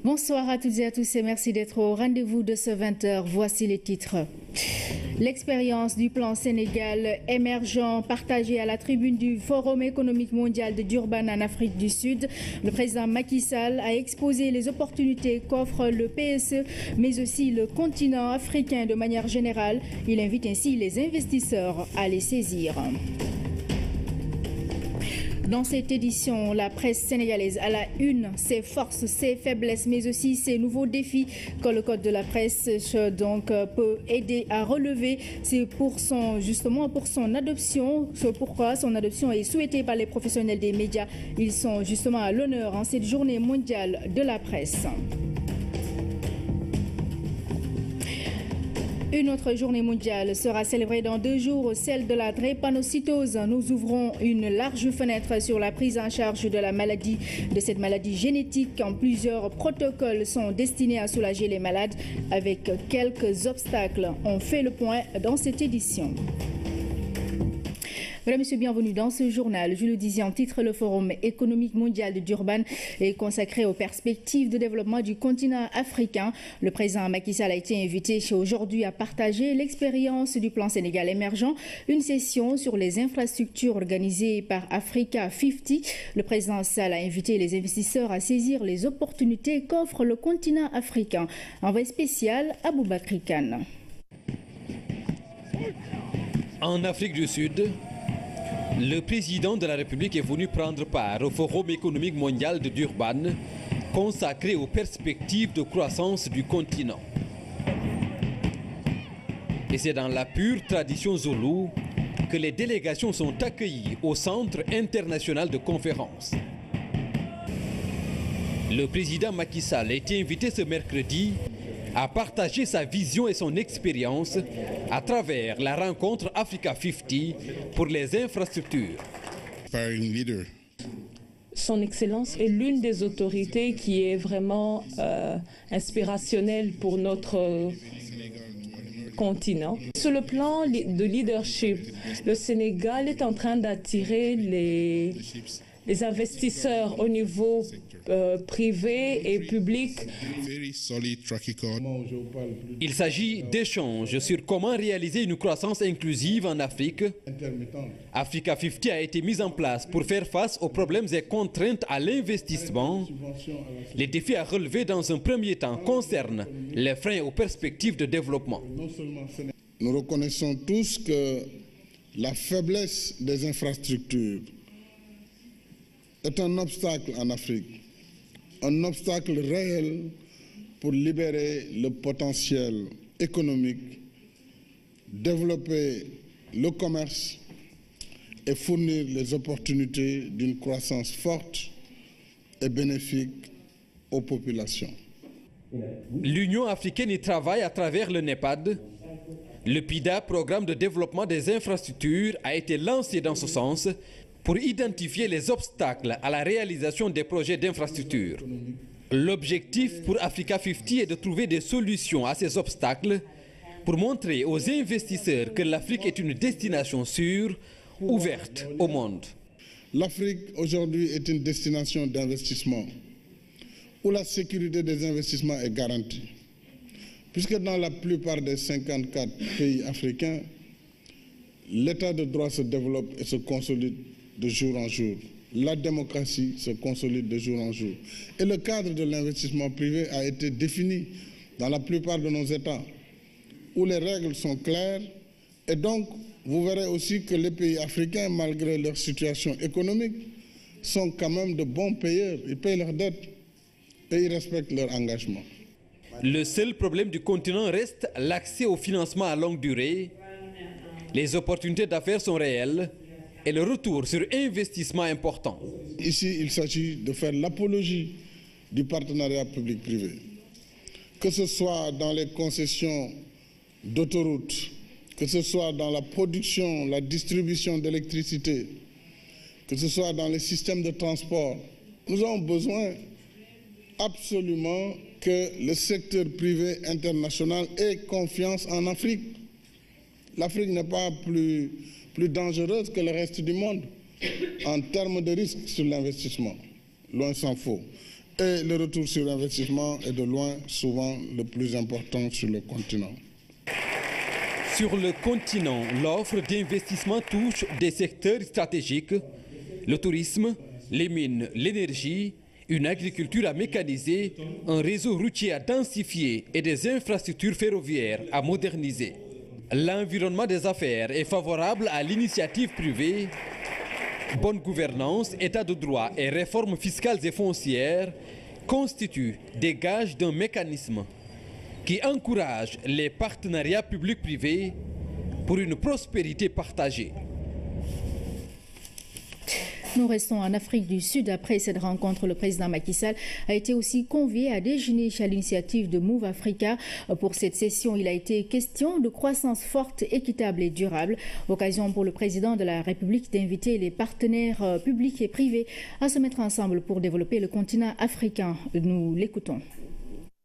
Bonsoir à toutes et à tous et merci d'être au rendez-vous de ce 20h. Voici les titres. L'expérience du plan Sénégal émergent partagée à la tribune du Forum économique mondial de Durban en Afrique du Sud. Le président Macky Sall a exposé les opportunités qu'offre le PSE, mais aussi le continent africain de manière générale. Il invite ainsi les investisseurs à les saisir. Dans cette édition, la presse sénégalaise à la une, ses forces, ses faiblesses, mais aussi ses nouveaux défis que le code de la presse peut aider à relever. C'est pour son adoption, c'est pourquoi son adoption est souhaitée par les professionnels des médias. Ils sont justement à l'honneur en cette journée mondiale de la presse. Une autre journée mondiale sera célébrée dans 2 jours, celle de la drépanocytose. Nous ouvrons une large fenêtre sur la prise en charge de cette maladie génétique. Plusieurs protocoles sont destinés à soulager les malades avec quelques obstacles. On fait le point dans cette édition. Mesdames et messieurs, bienvenue dans ce journal. Je le disais en titre, le Forum économique mondial de Durban est consacré aux perspectives de développement du continent africain. Le président Macky Sall a été invité aujourd'hui à partager l'expérience du plan Sénégal émergent, une session sur les infrastructures organisée par Africa 50. Le président Sall a invité les investisseurs à saisir les opportunités qu'offre le continent africain. Envoyé spécial à Aboubakry Kane. En Afrique du Sud, le président de la République est venu prendre part au Forum économique mondial de Durban, consacré aux perspectives de croissance du continent. Et c'est dans la pure tradition zoulou que les délégations sont accueillies au Centre international de conférences. Le président Macky Sall a été invité ce mercredi à partager sa vision et son expérience à travers la rencontre Africa 50 pour les infrastructures. Son Excellence est l'une des autorités qui est vraiment inspirationnelle pour notre continent. Sur le plan de leadership, le Sénégal est en train d'attirer les investisseurs au niveau privé et public. Il s'agit d'échanges sur comment réaliser une croissance inclusive en Afrique. Africa 50 a été mise en place pour faire face aux problèmes et contraintes à l'investissement. Les défis à relever dans un premier temps concernent les freins aux perspectives de développement. Nous reconnaissons tous que la faiblesse des infrastructures est un obstacle en Afrique, un obstacle réel pour libérer le potentiel économique, développer le commerce et fournir les opportunités d'une croissance forte et bénéfique aux populations. L'Union africaine y travaille à travers le NEPAD. Le PIDA, programme de développement des infrastructures, a été lancé dans ce sens pour identifier les obstacles à la réalisation des projets d'infrastructure. L'objectif pour Africa 50 est de trouver des solutions à ces obstacles pour montrer aux investisseurs que l'Afrique est une destination sûre, ouverte au monde. L'Afrique aujourd'hui est une destination d'investissement où la sécurité des investissements est garantie. Puisque dans la plupart des 54 pays africains, l'état de droit se développe et se consolide de jour en jour. La démocratie se consolide de jour en jour. Et le cadre de l'investissement privé a été défini dans la plupart de nos États, où les règles sont claires. Et donc, vous verrez aussi que les pays africains, malgré leur situation économique, sont quand même de bons payeurs. Ils payent leurs dettes et ils respectent leurs engagements. Le seul problème du continent reste l'accès au financement à longue durée. Les opportunités d'affaires sont réelles et le retour sur investissement important. Ici, il s'agit de faire l'apologie du partenariat public-privé. Que ce soit dans les concessions d'autoroutes, que ce soit dans la production, la distribution d'électricité, que ce soit dans les systèmes de transport, nous avons besoin absolument que le secteur privé international ait confiance en Afrique. L'Afrique n'est pas plus dangereuse que le reste du monde en termes de risque sur l'investissement. Loin s'en faut. Et le retour sur investissement est de loin souvent le plus important sur le continent. Sur le continent, l'offre d'investissement touche des secteurs stratégiques, le tourisme, les mines, l'énergie, une agriculture à mécaniser, un réseau routier à densifier et des infrastructures ferroviaires à moderniser. L'environnement des affaires est favorable à l'initiative privée. Bonne gouvernance, état de droit et réformes fiscales et foncières constituent des gages d'un mécanisme qui encourage les partenariats publics-privés pour une prospérité partagée. Nous restons en Afrique du Sud. Après cette rencontre, le président Macky Sall a été aussi convié à déjeuner à l'initiative de Move Africa. Pour cette session, il a été question de croissance forte, équitable et durable. Occasion pour le président de la République d'inviter les partenaires publics et privés à se mettre ensemble pour développer le continent africain. Nous l'écoutons.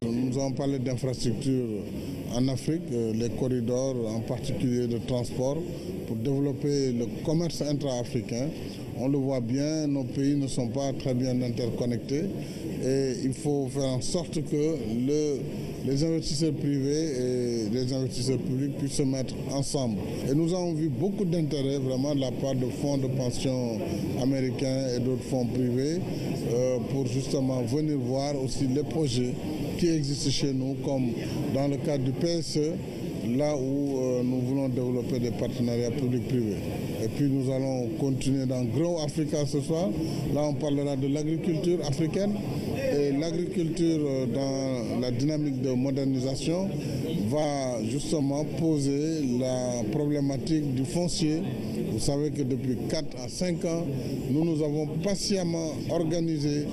Nous avons parlé d'infrastructures en Afrique, les corridors en particulier de transport pour développer le commerce intra-africain. On le voit bien, nos pays ne sont pas très bien interconnectés et il faut faire en sorte que les investisseurs privés et les investisseurs publics puissent se mettre ensemble. Et nous avons vu beaucoup d'intérêt vraiment de la part de fonds de pension américains et d'autres fonds privés pour justement venir voir aussi les projets qui existent chez nous, comme dans le cadre du PSE, là où nous voulons développer des partenariats publics-privés. Et puis nous allons continuer dans Grow Africa ce soir. Là, on parlera de l'agriculture africaine. Et l'agriculture, dans la dynamique de modernisation, va justement poser la problématique du foncier. Vous savez que depuis 4 à 5 ans, nous avons patiemment organisé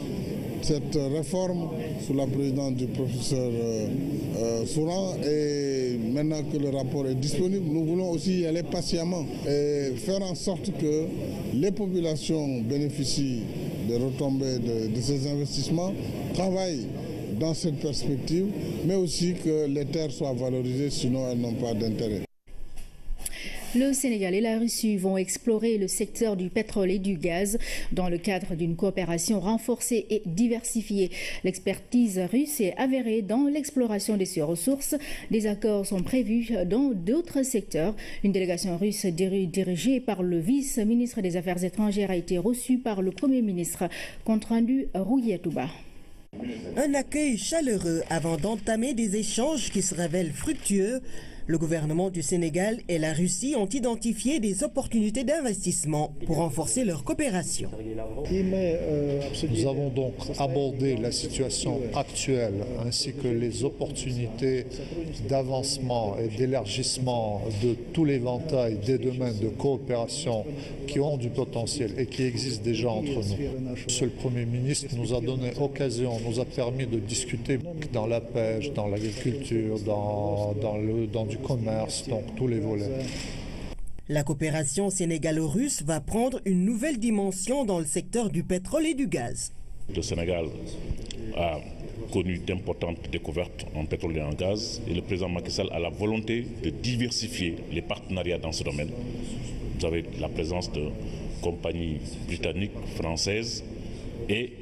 cette réforme sous la présidence du professeur Souran, et maintenant que le rapport est disponible, nous voulons aussi y aller patiemment et faire en sorte que les populations bénéficient des retombées de ces investissements, travaillent dans cette perspective, mais aussi que les terres soient valorisées, sinon elles n'ont pas d'intérêt. Le Sénégal et la Russie vont explorer le secteur du pétrole et du gaz dans le cadre d'une coopération renforcée et diversifiée. L'expertise russe est avérée dans l'exploration de ces ressources. Des accords sont prévus dans d'autres secteurs. Une délégation russe dirigée par le vice-ministre des Affaires étrangères a été reçue par le Premier ministre. Compte rendu Rouillet Touba. Un accueil chaleureux avant d'entamer des échanges qui se révèlent fructueux. Le gouvernement du Sénégal et la Russie ont identifié des opportunités d'investissement pour renforcer leur coopération. Nous avons donc abordé la situation actuelle ainsi que les opportunités d'avancement et d'élargissement de tout l'éventail des domaines de coopération qui ont du potentiel et qui existent déjà entre nous. Monsieur le Premier ministre nous a donné occasion, nous a permis de discuter dans la pêche, dans l'agriculture, dans du commerce, donc tous les volets. La coopération sénégalo-russe va prendre une nouvelle dimension dans le secteur du pétrole et du gaz. Le Sénégal a connu d'importantes découvertes en pétrole et en gaz et le président Macky Sall a la volonté de diversifier les partenariats dans ce domaine. Vous avez la présence de compagnies britanniques, françaises et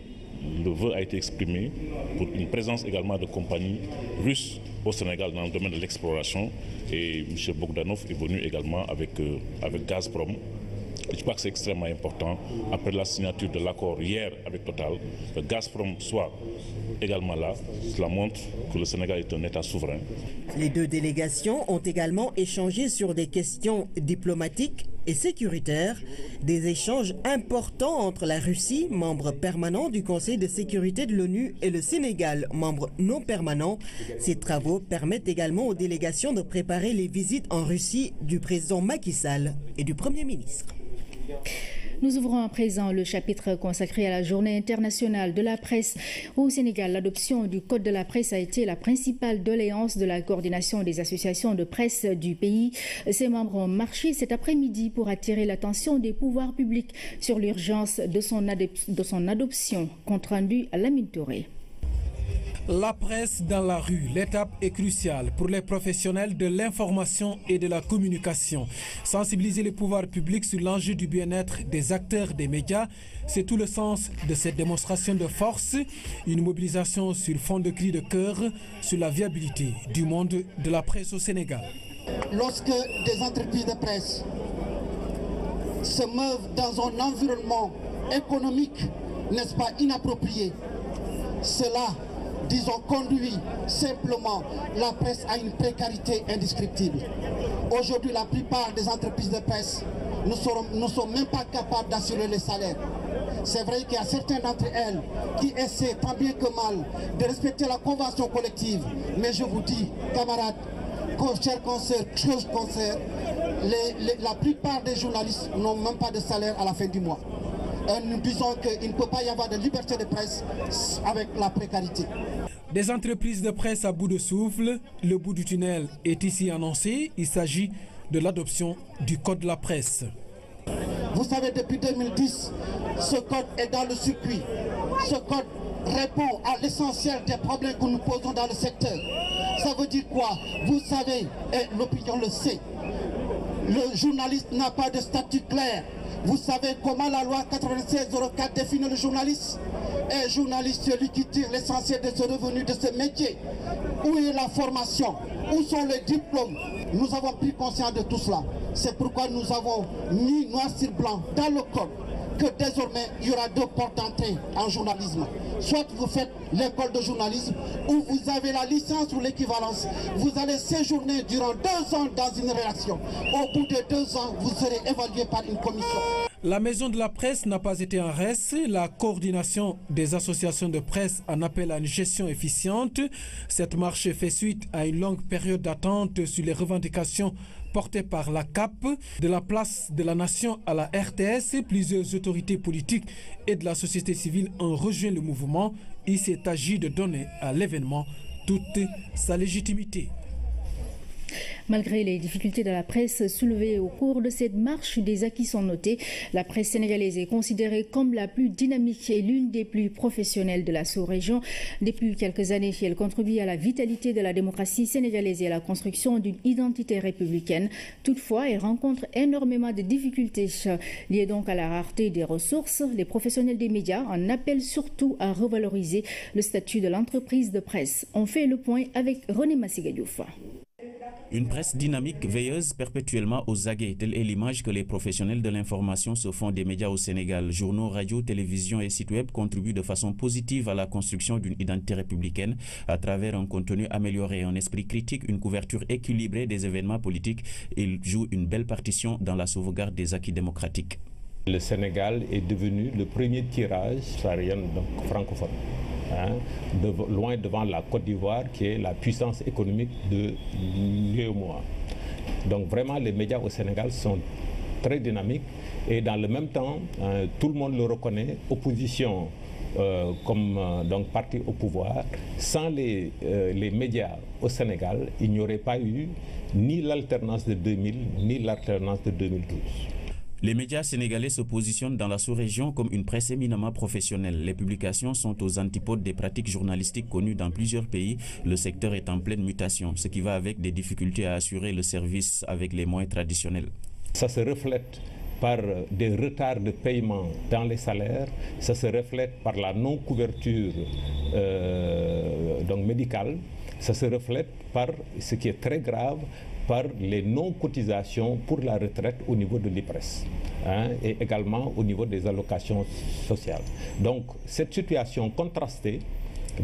le vœu a été exprimé pour une présence également de compagnies russes au Sénégal dans le domaine de l'exploration et M. Bogdanov est venu également avec Gazprom. Je crois que c'est extrêmement important, après la signature de l'accord hier avec Total, que Gazprom soit également là. Cela montre que le Sénégal est un État souverain. Les deux délégations ont également échangé sur des questions diplomatiques et sécuritaires, des échanges importants entre la Russie, membre permanent du Conseil de sécurité de l'ONU, et le Sénégal, membre non permanent. Ces travaux permettent également aux délégations de préparer les visites en Russie du président Macky Sall et du Premier ministre. Nous ouvrons à présent le chapitre consacré à la journée internationale de la presse. Au Sénégal, l'adoption du Code de la presse a été la principale doléance de la coordination des associations de presse du pays. Ses membres ont marché cet après-midi pour attirer l'attention des pouvoirs publics sur l'urgence de son adoption. Compte rendu à Lamine Touré. La presse dans la rue, l'étape est cruciale pour les professionnels de l'information et de la communication. Sensibiliser les pouvoirs publics sur l'enjeu du bien-être des acteurs des médias, c'est tout le sens de cette démonstration de force, une mobilisation sur fond de cri de cœur sur la viabilité du monde de la presse au Sénégal. Lorsque des entreprises de presse se meuvent dans un environnement économique, n'est-ce pas, inapproprié, cela, disons, conduit simplement la presse à une précarité indescriptible. Aujourd'hui, la plupart des entreprises de presse ne sont même pas capables d'assurer les salaires. C'est vrai qu'il y a certains d'entre elles qui essaient tant bien que mal de respecter la convention collective. Mais je vous dis, camarades, chers consoeurs, la plupart des journalistes n'ont même pas de salaire à la fin du mois. Nous disons qu'il ne peut pas y avoir de liberté de presse avec la précarité. Des entreprises de presse à bout de souffle, le bout du tunnel est ici annoncé. Il s'agit de l'adoption du code de la presse. Vous savez, depuis 2010, ce code est dans le circuit. Ce code répond à l'essentiel des problèmes que nous posons dans le secteur. Ça veut dire quoi? Vous savez, et l'opinion le sait, le journaliste n'a pas de statut clair. Vous savez comment la loi 96-04 définit le journaliste? Un journaliste, celui qui tire l'essentiel de ses revenus de ce métier. Où est la formation? Où sont les diplômes? Nous avons pris conscience de tout cela. C'est pourquoi nous avons mis noir sur blanc dans le code que désormais il y aura deux portes d'entrée en journalisme. Soit vous faites l'école de journalisme ou vous avez la licence ou l'équivalence. Vous allez séjourner durant 2 ans dans une rédaction. Au bout de 2 ans, vous serez évalué par une commission. La maison de la presse n'a pas été en reste. La coordination des associations de presse en appelle à une gestion efficiente. Cette marche fait suite à une longue période d'attente sur les revendications portées par la CAP. De la place de la nation à la RTS, plusieurs autorités politiques et de la société civile ont rejoint le mouvement. Il s'est agi de donner à l'événement toute sa légitimité. Malgré les difficultés de la presse soulevées au cours de cette marche, des acquis sont notés. La presse sénégalaise est considérée comme la plus dynamique et l'une des plus professionnelles de la sous-région. Depuis quelques années, elle contribue à la vitalité de la démocratie sénégalaise et à la construction d'une identité républicaine. Toutefois, elle rencontre énormément de difficultés liées donc à la rareté des ressources. Les professionnels des médias en appellent surtout à revaloriser le statut de l'entreprise de presse. On fait le point avec René Massiga-Diouf. Une presse dynamique, veilleuse perpétuellement aux aguets, telle est l'image que les professionnels de l'information se font des médias au Sénégal. Journaux, radios, télévisions et sites web contribuent de façon positive à la construction d'une identité républicaine à travers un contenu amélioré, un esprit critique, une couverture équilibrée des événements politiques. Ils jouent une belle partition dans la sauvegarde des acquis démocratiques. Le Sénégal est devenu le premier tirage saharienne francophone. Loin devant la Côte d'Ivoire qui est la puissance économique de l'UEMOA. Donc vraiment les médias au Sénégal sont très dynamiques et dans le même temps, tout le monde le reconnaît, opposition comme donc parti au pouvoir. Sans les médias au Sénégal, il n'y aurait pas eu ni l'alternance de 2000 ni l'alternance de 2012. Les médias sénégalais se positionnent dans la sous-région comme une presse éminemment professionnelle. Les publications sont aux antipodes des pratiques journalistiques connues dans plusieurs pays. Le secteur est en pleine mutation, ce qui va avec des difficultés à assurer le service avec les moyens traditionnels. Ça se reflète par des retards de paiement dans les salaires, ça se reflète par la non-couverture médicale, ça se reflète par ce qui est très grave, par les non-cotisations pour la retraite au niveau de l'IPRES et également au niveau des allocations sociales. Donc cette situation contrastée,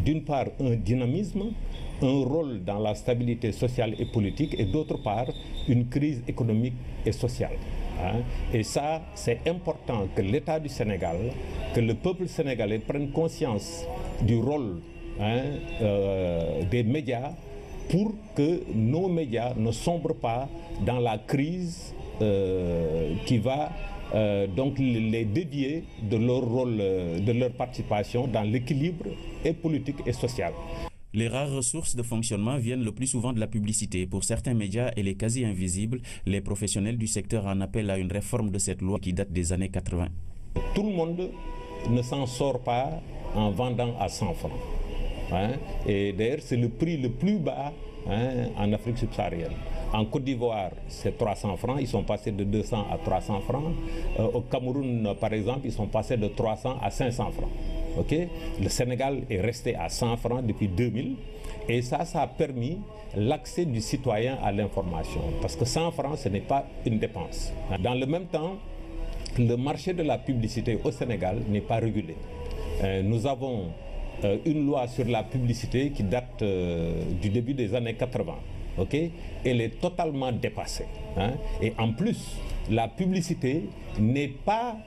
d'une part un dynamisme, un rôle dans la stabilité sociale et politique et d'autre part une crise économique et sociale. Et ça, c'est important que l'État du Sénégal, que le peuple sénégalais prenne conscience du rôle des médias pour que nos médias ne sombrent pas dans la crise qui va donc les dévier de leur rôle, de leur participation dans l'équilibre et politique et social. Les rares ressources de fonctionnement viennent le plus souvent de la publicité. Pour certains médias, elle est quasi invisible. Les professionnels du secteur en appellent à une réforme de cette loi qui date des années 80. Tout le monde ne s'en sort pas en vendant à 100 francs. Hein, et d'ailleurs, c'est le prix le plus bas en Afrique subsaharienne. En Côte d'Ivoire, c'est 300 francs, ils sont passés de 200 à 300 francs. Au Cameroun, par exemple, ils sont passés de 300 à 500 francs. Okay? Le Sénégal est resté à 100 francs depuis 2000 et ça a permis l'accès du citoyen à l'information parce que 100 francs, ce n'est pas une dépense. Dans le même temps, le marché de la publicité au Sénégal n'est pas régulé. Nous avons une loi sur la publicité qui date du début des années 80. Okay? Elle est totalement dépassée. Hein? Et en plus, la publicité n'est pas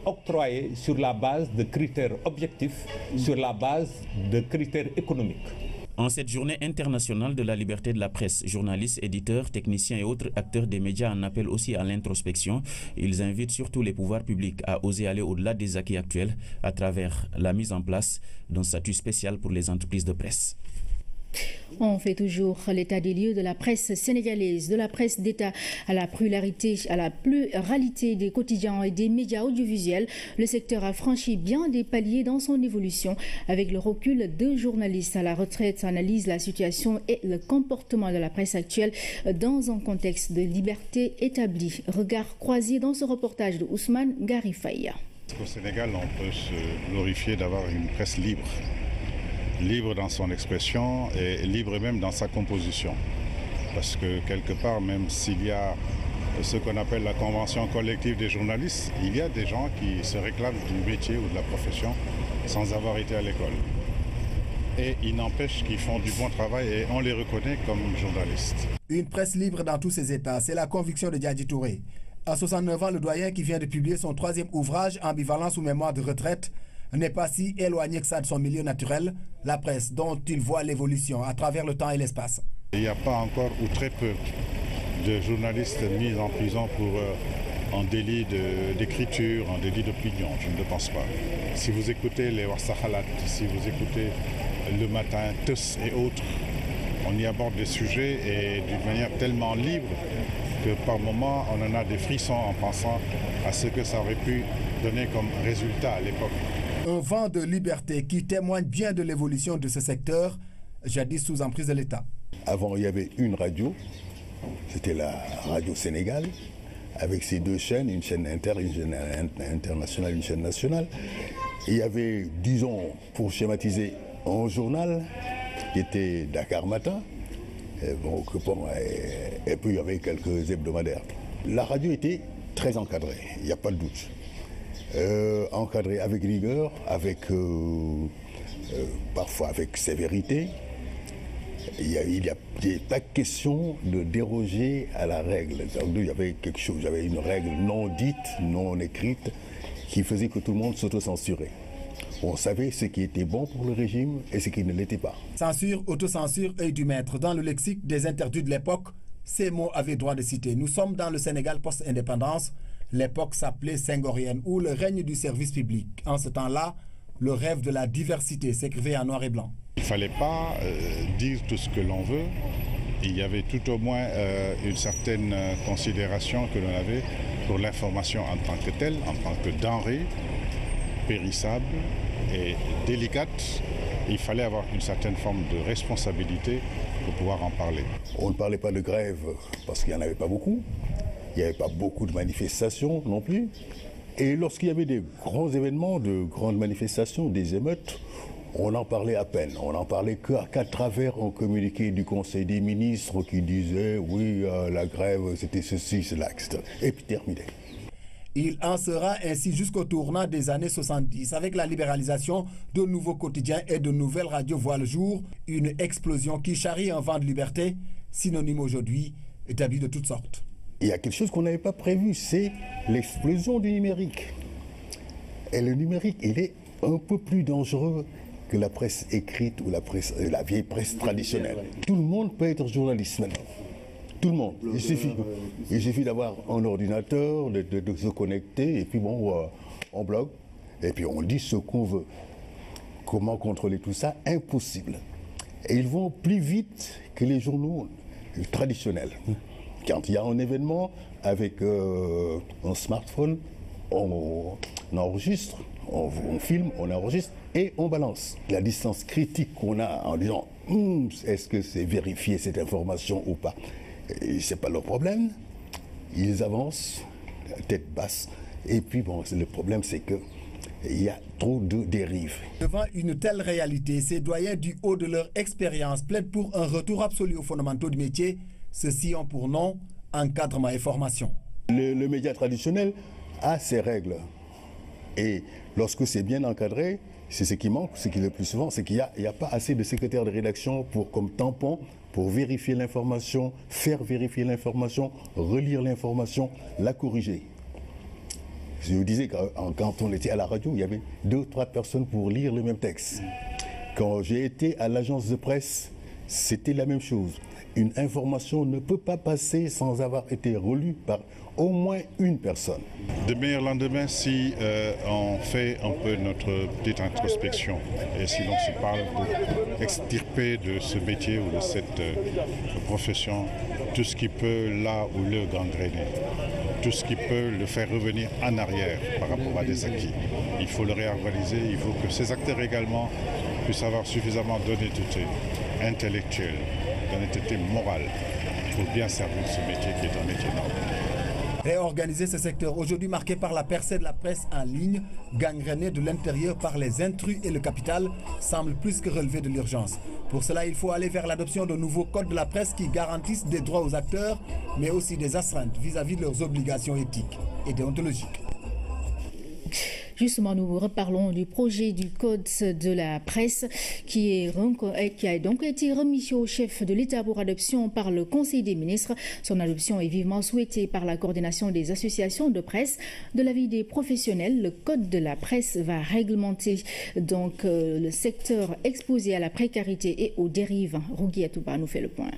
octroyée sur la base de critères objectifs, sur la base de critères économiques. En cette journée internationale de la liberté de la presse, journalistes, éditeurs, techniciens et autres acteurs des médias en appellent aussi à l'introspection. Ils invitent surtout les pouvoirs publics à oser aller au-delà des acquis actuels à travers la mise en place d'un statut spécial pour les entreprises de presse. On fait toujours l'état des lieux de la presse sénégalaise, de la presse d'État à la pluralité des quotidiens et des médias audiovisuels. Le secteur a franchi bien des paliers dans son évolution. Avec le recul, 2 journalistes à la retraite analysent la situation et le comportement de la presse actuelle dans un contexte de liberté établie. Regard croisé dans ce reportage de Ousmane Garifaya. Au Sénégal, on peut se glorifier d'avoir une presse libre. Libre dans son expression et libre même dans sa composition. Parce que quelque part, même s'il y a ce qu'on appelle la convention collective des journalistes, il y a des gens qui se réclament du métier ou de la profession sans avoir été à l'école. Et il n'empêche qu'ils font du bon travail et on les reconnaît comme journalistes. Une presse libre dans tous ses états, c'est la conviction de Diadji Touré. À 69 ans, le doyen qui vient de publier son 3e ouvrage, Ambivalence ou mémoire de retraite, n'est pas si éloigné que ça de son milieu naturel, la presse, dont il voit l'évolution à travers le temps et l'espace. Il n'y a pas encore ou très peu de journalistes mis en prison pour un délit d'écriture, un délit d'opinion, je ne le pense pas. Si vous écoutez les Warsahalat, si vous écoutez Le Matin, Tous et autres, on y aborde des sujets et d'une manière tellement libre que par moments on en a des frissons en pensant à ce que ça aurait pu donner comme résultat à l'époque. Un vent de liberté qui témoigne bien de l'évolution de ce secteur, jadis sous emprise de l'État. Avant, il y avait une radio, c'était la Radio Sénégal, avec ses 2 chaînes, une chaîne inter, une chaîne internationale, une chaîne nationale. Et il y avait, disons, pour schématiser, un journal qui était Dakar Matin, et puis il y avait quelques hebdomadaires. La radio était très encadrée, il n'y a pas de doute. Encadré avec rigueur, parfois avec sévérité. Il n'y a pas question de déroger à la règle. Il y avait quelque chose, il y avait une règle non dite, non écrite, qui faisait que tout le monde s'autocensurait. On savait ce qui était bon pour le régime et ce qui ne l'était pas. Censure, autocensure, œil du maître. Dans le lexique des interdits de l'époque, ces mots avaient droit de citer. Nous sommes dans le Sénégal post-indépendance. L'époque s'appelait senghorienne, ou le règne du service public. En ce temps-là, le rêve de la diversité s'écrivait en noir et blanc. Il ne fallait pas dire tout ce que l'on veut. Il y avait tout au moins une certaine considération que l'on avait pour l'information en tant que telle, en tant que denrée périssable et délicate. Il fallait avoir une certaine forme de responsabilité pour pouvoir en parler. On ne parlait pas de grève parce qu'il n'y en avait pas beaucoup. Il n'y avait pas beaucoup de manifestations non plus. Et lorsqu'il y avait des grands événements, de grandes manifestations, des émeutes, on en parlait à peine. On n'en parlait qu'à travers un communiqué du Conseil des ministres qui disait « oui, la grève, c'était ceci, cela, etc. » Et puis terminé. Il en sera ainsi jusqu'au tournant des années 70. Avec la libéralisation, de nouveaux quotidiens et de nouvelles radios voient le jour. Une explosion qui charrie un vent de liberté, synonyme aujourd'hui d'abus de toutes sortes. Il y a quelque chose qu'on n'avait pas prévu, c'est l'explosion du numérique. Et le numérique, il est un peu plus dangereux que la presse écrite ou la vieille presse traditionnelle. Tout le monde peut être journaliste maintenant. Tout le monde. Il suffit d'avoir un ordinateur, de se connecter, et puis bon, on blogue, et puis on dit ce qu'on veut. Comment contrôler tout ça? Impossible. Et ils vont plus vite que les journaux traditionnels. Quand il y a un événement avec un smartphone, on enregistre, On filme, on enregistre et on balance. La distance critique qu'on a en disant est-ce que c'est vérifié cette information ou pas, c'est pas leur problème. Ils avancent, tête basse. Et puis bon, le problème c'est que il y a trop de dérives. Devant une telle réalité, ces doyens du haut de leur expérience plaident pour un retour absolu aux fondamentaux du métier. Ceux-ci ont pour nom encadrement et formation. Le média traditionnel a ses règles. Et lorsque c'est bien encadré, c'est ce qui manque, ce qui est le plus souvent, c'est qu'il n'y a pas assez de secrétaires de rédaction comme tampon pour vérifier l'information, faire vérifier l'information, relire l'information, la corriger. Je vous disais, quand on était à la radio, il y avait 2 ou 3 personnes pour lire le même texte. Quand j'ai été à l'agence de presse, c'était la même chose. Une information ne peut pas passer sans avoir été relue par au moins une personne. De meilleur lendemain si on fait un peu notre petite introspection et si l'on se parle pour extirper de ce métier ou de cette profession tout ce qui peut là ou le gangréner, tout ce qui peut le faire revenir en arrière par rapport à des acquis. Il faut le réorganiser, il faut que ces acteurs également puissent avoir suffisamment d'honnêteté intellectuelle, d'honnêteté morale pour bien servir ce métier qui est un métier noble. Réorganiser ce secteur, aujourd'hui marqué par la percée de la presse en ligne, gangréné de l'intérieur par les intrus et le capital, semble plus que relever de l'urgence. Pour cela, il faut aller vers l'adoption de nouveaux codes de la presse qui garantissent des droits aux acteurs, mais aussi des astreintes vis-à-vis de leurs obligations éthiques et déontologiques. Justement, nous reparlons du projet du Code de la presse qui a donc été remis au chef de l'État pour adoption par le Conseil des ministres. Son adoption est vivement souhaitée par la coordination des associations de presse. De l'avis des professionnels, le Code de la presse va réglementer donc le secteur exposé à la précarité et aux dérives. Rougui Atouba nous fait le point.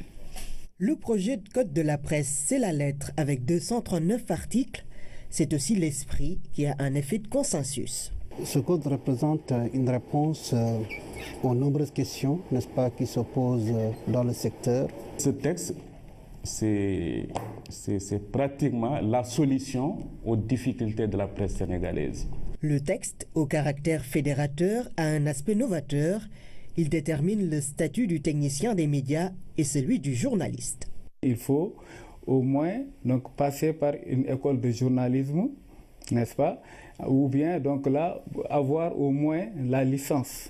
Le projet de Code de la presse, c'est la lettre avec 239 articles. C'est aussi l'esprit qui a un effet de consensus. Ce code représente une réponse aux nombreuses questions, n'est-ce pas, qui se posent dans le secteur. Ce texte, c'est pratiquement la solution aux difficultés de la presse sénégalaise. Le texte, au caractère fédérateur, a un aspect novateur. Il détermine le statut du technicien des médias et celui du journaliste. Il faut au moins donc passer par une école de journalisme, n'est-ce pas, ou bien donc là avoir au moins la licence,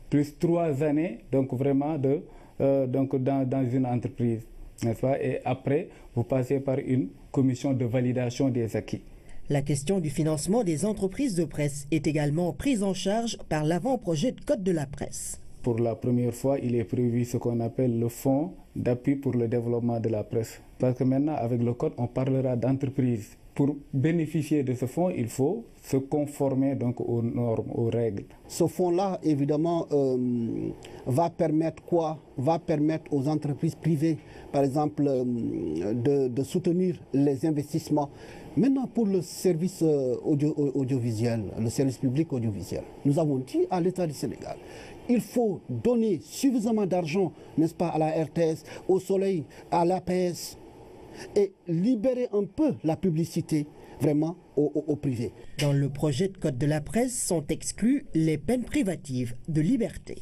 plus 3 années donc vraiment donc dans une entreprise, n'est-ce pas, et après vous passez par une commission de validation des acquis. La question du financement des entreprises de presse est également prise en charge par l'avant-projet de Code de la presse. Pour la première fois, il est prévu ce qu'on appelle le fonds d'appui pour le développement de la presse. Parce que maintenant, avec le code, on parlera d'entreprise. Pour bénéficier de ce fonds, il faut se conformer donc aux normes, aux règles. Ce fonds-là, évidemment, va permettre quoi? Va permettre aux entreprises privées, par exemple, de soutenir les investissements. Maintenant, pour le service audiovisuel, le service public audiovisuel, nous avons dit à l'État du Sénégal, il faut donner suffisamment d'argent, n'est-ce pas, à la RTS, au Soleil, à l'APS, et libérer un peu la publicité vraiment au privé. Dans le projet de Code de la presse sont exclues les peines privatives de liberté.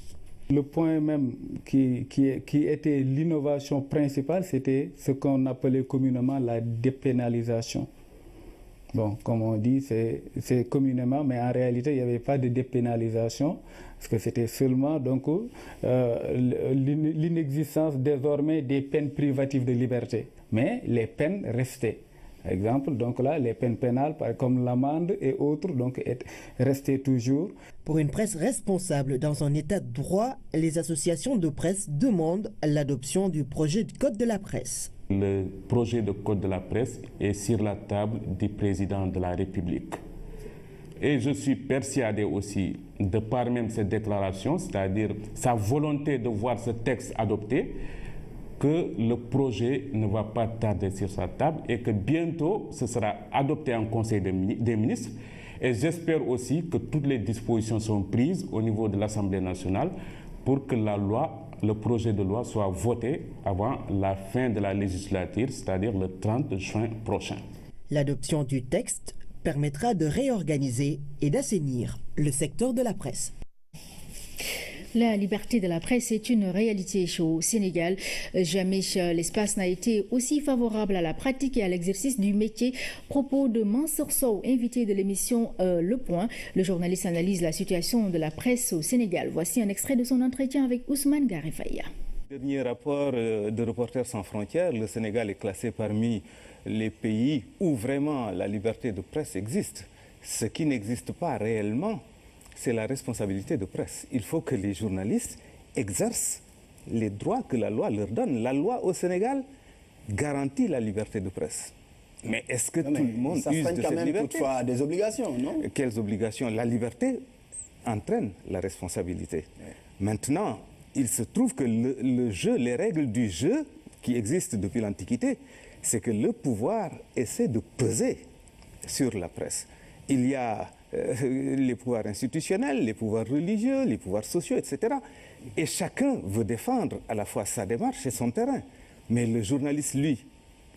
Le point même qui était l'innovation principale, c'était ce qu'on appelait communément la dépénalisation. Bon, comme on dit, c'est communément, mais en réalité, il n'y avait pas de dépénalisation, parce que c'était seulement donc l'inexistence désormais des peines privatives de liberté. Mais les peines restaient. Par exemple, donc là, les peines pénales, comme l'amende et autres, donc restaient toujours. Pour une presse responsable dans un état de droit, les associations de presse demandent l'adoption du projet de Code de la presse. Le projet de Code de la presse est sur la table du président de la République. Et je suis persuadé aussi, de par même cette déclaration, c'est-à-dire sa volonté de voir ce texte adopté, que le projet ne va pas tarder sur sa table et que bientôt ce sera adopté en Conseil des ministres. Et j'espère aussi que toutes les dispositions sont prises au niveau de l'Assemblée nationale pour que le projet de loi soit voté avant la fin de la législature, c'est-à-dire le 30 juin prochain. L'adoption du texte permettra de réorganiser et d'assainir le secteur de la presse. La liberté de la presse est une réalité au Sénégal. Jamais l'espace n'a été aussi favorable à la pratique et à l'exercice du métier. Propos de Mansour Sow, invité de l'émission Le Point. Le journaliste analyse la situation de la presse au Sénégal. Voici un extrait de son entretien avec Ousmane Garifaya. Dernier rapport de Reporters sans frontières, le Sénégal est classé parmi les pays où vraiment la liberté de presse existe. Ce qui n'existe pas réellement, c'est la responsabilité de presse. Il faut que les journalistes exercent les droits que la loi leur donne. La loi au Sénégal garantit la liberté de presse. Mais est-ce que tout le monde use de cette liberté? Toutefois des obligations, non? Quelles obligations? La liberté entraîne la responsabilité. Ouais. Maintenant, il se trouve que le jeu, les règles du jeu qui existent depuis l'Antiquité, c'est que le pouvoir essaie de peser sur la presse. Il y a les pouvoirs institutionnels, les pouvoirs religieux, les pouvoirs sociaux, etc. Et chacun veut défendre à la fois sa démarche et son terrain. Mais le journaliste, lui,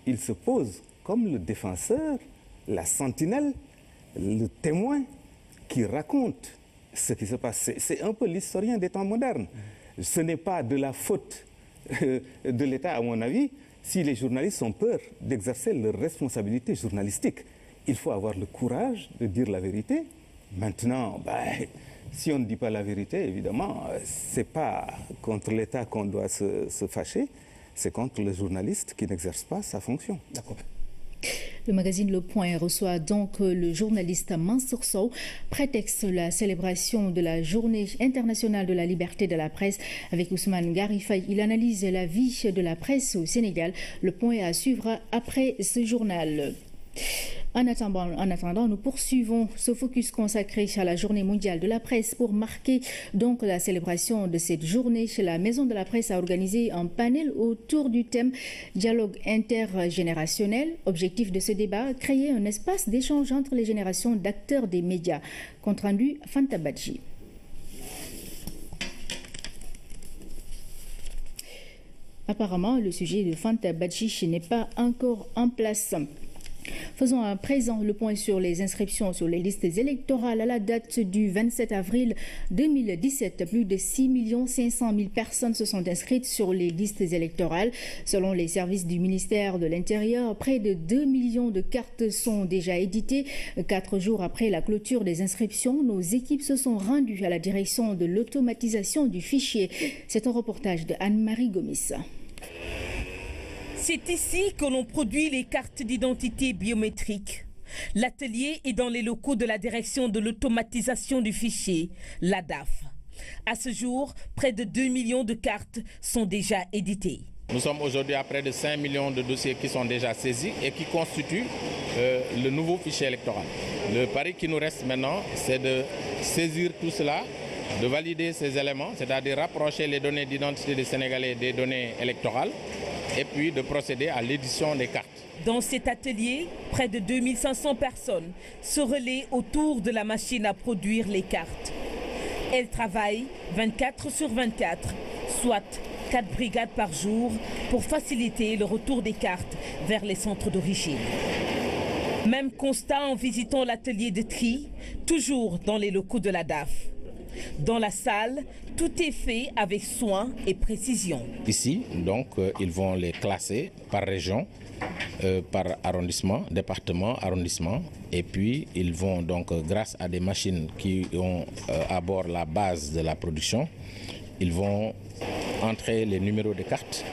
il se pose comme le défenseur, la sentinelle, le témoin qui raconte ce qui se passe. C'est un peu l'historien des temps modernes. Ce n'est pas de la faute de l'État, à mon avis, si les journalistes ont peur d'exercer leur responsabilité journalistique. Il faut avoir le courage de dire la vérité. Maintenant, si on ne dit pas la vérité, évidemment, ce n'est pas contre l'État qu'on doit se fâcher, c'est contre le journaliste qui n'exerce pas sa fonction. D'accord. Le magazine Le Point reçoit donc le journaliste Mansour Sow, prétexte la célébration de la Journée internationale de la liberté de la presse. Avec Ousmane Garifay, il analyse la vie de la presse au Sénégal. Le Point est à suivre après ce journal. En attendant, nous poursuivons ce focus consacré à la Journée mondiale de la presse. Pour marquer donc la célébration de cette journée, la Maison de la presse a organisé un panel autour du thème dialogue intergénérationnel. Objectif de ce débat, créer un espace d'échange entre les générations d'acteurs des médias. Compte rendu, Fanta Badji. Apparemment, le sujet de Fanta Badji n'est pas encore en place. Faisons à présent le point sur les inscriptions sur les listes électorales. À la date du 27 avril 2017, plus de 6 500 000 personnes se sont inscrites sur les listes électorales. Selon les services du ministère de l'Intérieur, près de 2 millions de cartes sont déjà éditées. 4 jours après la clôture des inscriptions, nos équipes se sont rendues à la direction de l'automatisation du fichier. C'est un reportage de Anne-Marie Gomis. C'est ici que l'on produit les cartes d'identité biométriques. L'atelier est dans les locaux de la direction de l'automatisation du fichier, l'ADAF. À ce jour, près de 2 millions de cartes sont déjà éditées. Nous sommes aujourd'hui à près de 5 millions de dossiers qui sont déjà saisis et qui constituent le nouveau fichier électoral. Le pari qui nous reste maintenant, c'est de saisir tout cela, de valider ces éléments, c'est-à-dire rapprocher les données d'identité des Sénégalais des données électorales, et puis de procéder à l'édition des cartes. Dans cet atelier, près de 2500 personnes se relaient autour de la machine à produire les cartes. Elles travaillent 24 sur 24, soit 4 brigades par jour, pour faciliter le retour des cartes vers les centres d'origine. Même constat en visitant l'atelier de tri, toujours dans les locaux de la DAF. Dans la salle, tout est fait avec soin et précision. Ici, donc, ils vont les classer par région, par arrondissement, département, arrondissement. Et puis, ils vont donc, grâce à des machines qui ont à bord la base de la production, ils vont entrer les numéros de cartes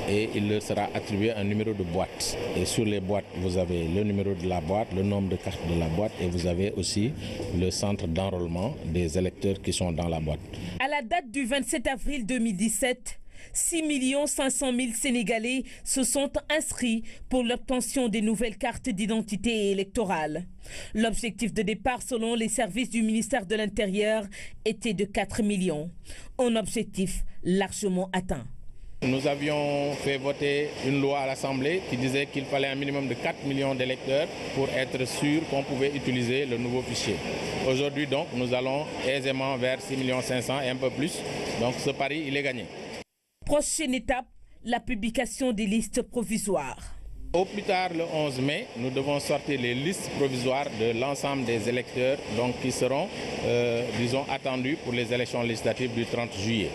et il leur sera attribué un numéro de boîte. Et sur les boîtes, vous avez le numéro de la boîte, le nombre de cartes de la boîte et vous avez aussi le centre d'enrôlement des électeurs qui sont dans la boîte. À la date du 27 avril 2017, 6 500 000 Sénégalais se sont inscrits pour l'obtention des nouvelles cartes d'identité électorale. L'objectif de départ, selon les services du ministère de l'Intérieur, était de 4 millions. Un objectif largement atteint. Nous avions fait voter une loi à l'Assemblée qui disait qu'il fallait un minimum de 4 millions d'électeurs pour être sûr qu'on pouvait utiliser le nouveau fichier. Aujourd'hui, donc, nous allons aisément vers 6 500 000 et un peu plus. Donc ce pari, il est gagné. Prochaine étape, la publication des listes provisoires. Au plus tard, le 11 mai, nous devons sortir les listes provisoires de l'ensemble des électeurs donc, qui seront, disons, attendus pour les élections législatives du 30 juillet.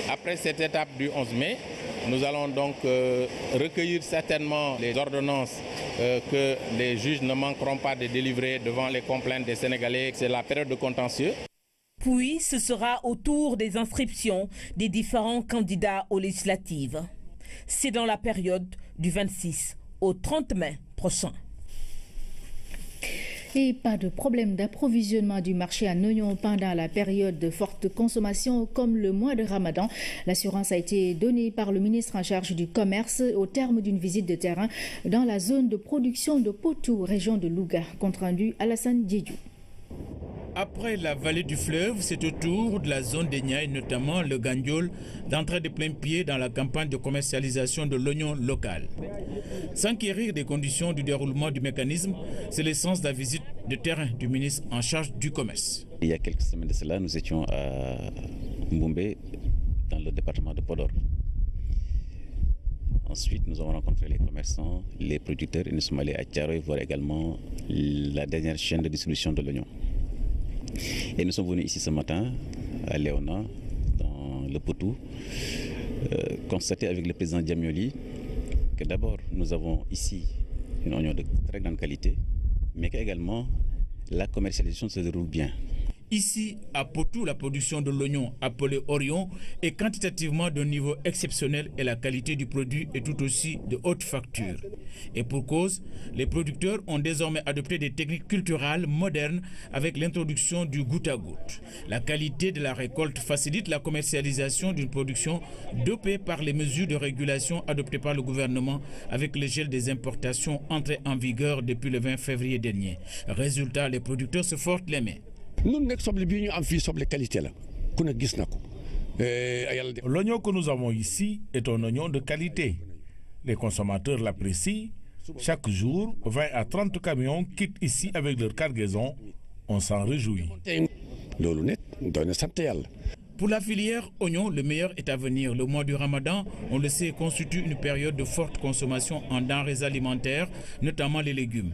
Après cette étape du 11 mai, nous allons donc recueillir certainement les ordonnances que les juges ne manqueront pas de délivrer devant les complaintes des Sénégalais. C'est la période de contentieux. Puis, ce sera au tour des inscriptions des différents candidats aux législatives. C'est dans la période du 26 au 30 mai prochain. Et pas de problème d'approvisionnement du marché en oignons pendant la période de forte consommation comme le mois de Ramadan. L'assurance a été donnée par le ministre en charge du commerce au terme d'une visite de terrain dans la zone de production de Potou, région de Louga. Compte rendu Alassane Diédiou. Après la vallée du fleuve, c'est au tour de la zone des Niayes, notamment le Gandiol, d'entrer de plein pied dans la campagne de commercialisation de l'oignon local. S'enquérir des conditions du déroulement du mécanisme, c'est l'essence de la visite de terrain du ministre en charge du commerce. Il y a quelques semaines de cela, nous étions à Mboumbé, dans le département de Podor. Ensuite, nous avons rencontré les commerçants, les producteurs, et nous sommes allés à Thiaroye voir également la dernière chaîne de distribution de l'oignon. Et nous sommes venus ici ce matin, à Léona, dans le Potou, constater avec le président Diamioli que d'abord nous avons ici un oignon de très grande qualité, mais qu'également la commercialisation se déroule bien. Ici, à Potou, la production de l'oignon appelé Orion est quantitativement d'un niveau exceptionnel et la qualité du produit est tout aussi de haute facture. Et pour cause, les producteurs ont désormais adopté des techniques culturales modernes avec l'introduction du goutte à goutte. La qualité de la récolte facilite la commercialisation d'une production dopée par les mesures de régulation adoptées par le gouvernement avec le gel des importations entré en vigueur depuis le 20 février dernier. Résultat, les producteurs se frottent les mains. L'oignon que nous avons ici est un oignon de qualité. Les consommateurs l'apprécient. Chaque jour, 20 à 30 camions quittent ici avec leur cargaison. On s'en réjouit. Pour la filière oignon, le meilleur est à venir. Le mois du Ramadan, on le sait, constitue une période de forte consommation en denrées alimentaires, notamment les légumes.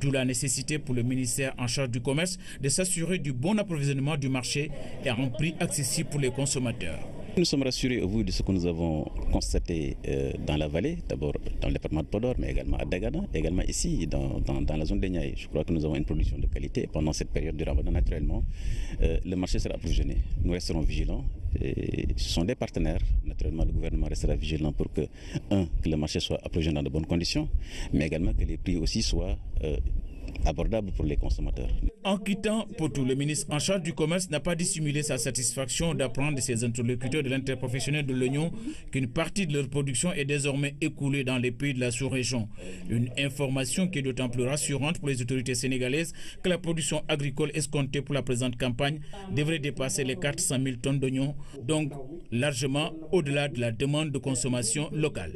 D'où la nécessité pour le ministère en charge du commerce de s'assurer du bon approvisionnement du marché et à un prix accessible pour les consommateurs. Nous sommes rassurés au vu de ce que nous avons constaté dans la vallée, d'abord dans le département de Podor, mais également à Dagana, également ici dans la zone des Niayes. Je crois que nous avons une production de qualité et pendant cette période du Ramadan, naturellement, le marché sera approvisionné. Nous resterons vigilants. Et ce sont des partenaires. Naturellement, le gouvernement restera vigilant pour que le marché soit approvisionné dans de bonnes conditions, mais également que les prix aussi soient abordables pour les consommateurs. En quittant Potou, le ministre en charge du commerce n'a pas dissimulé sa satisfaction d'apprendre de ses interlocuteurs de l'interprofessionnel de l'oignon qu'une partie de leur production est désormais écoulée dans les pays de la sous-région. Une information qui est d'autant plus rassurante pour les autorités sénégalaises que la production agricole escomptée pour la présente campagne devrait dépasser les 400 000 tonnes d'oignons, donc largement au-delà de la demande de consommation locale.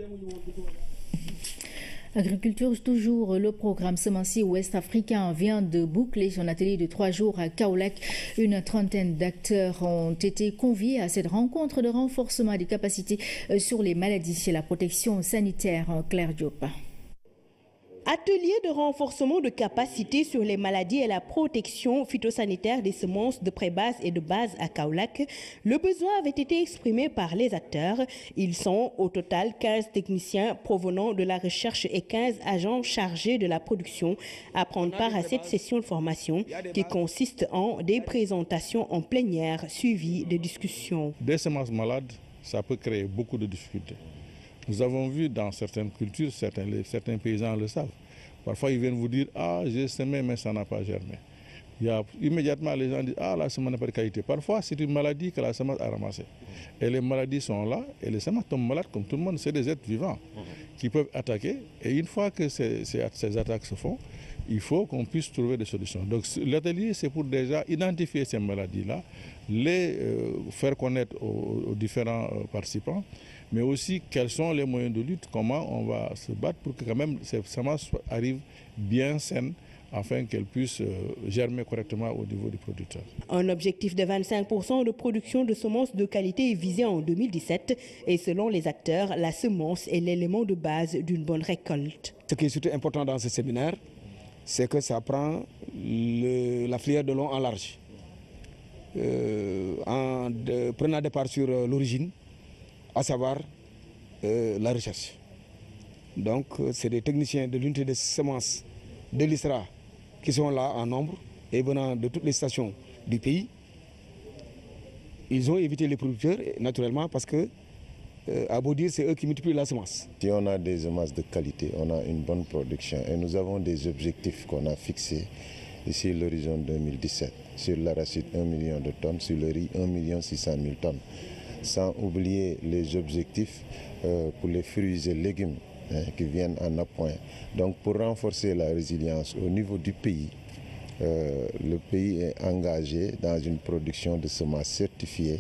Agriculture, toujours le programme semencier ouest-africain vient de boucler son atelier de 3 jours à Kaolack. Une trentaine d'acteurs ont été conviés à cette rencontre de renforcement des capacités sur les maladies et la protection sanitaire. Claire Diop. Atelier de renforcement de capacité sur les maladies et la protection phytosanitaire des semences de pré-base et de base à Kaolack. Le besoin avait été exprimé par les acteurs. Ils sont au total 15 techniciens provenant de la recherche et 15 agents chargés de la production à prendre part à cette session de formation qui consiste en des présentations en plénière suivies de discussions. Des semences malades, ça peut créer beaucoup de difficultés. Nous avons vu dans certaines cultures, certains paysans le savent. Parfois, ils viennent vous dire « Ah, j'ai semé, mais ça n'a pas germé ». Immédiatement, les gens disent « Ah, la semence n'a pas de qualité ». Parfois, c'est une maladie que la semence a ramassée. Et les maladies sont là, et les semences tombent malades comme tout le monde. C'est des êtres vivants qui peuvent attaquer. Et une fois que ces attaques se font, il faut qu'on puisse trouver des solutions. Donc l'atelier, c'est pour déjà identifier ces maladies-là, les faire connaître aux différents participants, mais aussi quels sont les moyens de lutte, comment on va se battre pour que quand même ces semences arrivent bien saines afin qu'elle puisse germer correctement au niveau du producteur. Un objectif de 25% de production de semences de qualité est visé en 2017 et selon les acteurs, la semence est l'élément de base d'une bonne récolte. Ce qui est surtout important dans ce séminaire, c'est que ça prend la filière de long en large. Prenant départ sur l'origine, à savoir la recherche. Donc c'est des techniciens de l'unité de semences de l'ISRA qui sont là en nombre et venant de toutes les stations du pays. Ils ont évité les producteurs naturellement parce que, à beau dire, c'est eux qui multiplient la semence. Si on a des semences de qualité, on a une bonne production et nous avons des objectifs qu'on a fixés ici l'horizon 2017. Sur l'arachide 1 million de tonnes, sur le riz 1 600 000 tonnes. Sans oublier les objectifs pour les fruits et légumes qui viennent en appoint. Donc pour renforcer la résilience au niveau du pays, le pays est engagé dans une production de semences certifiées,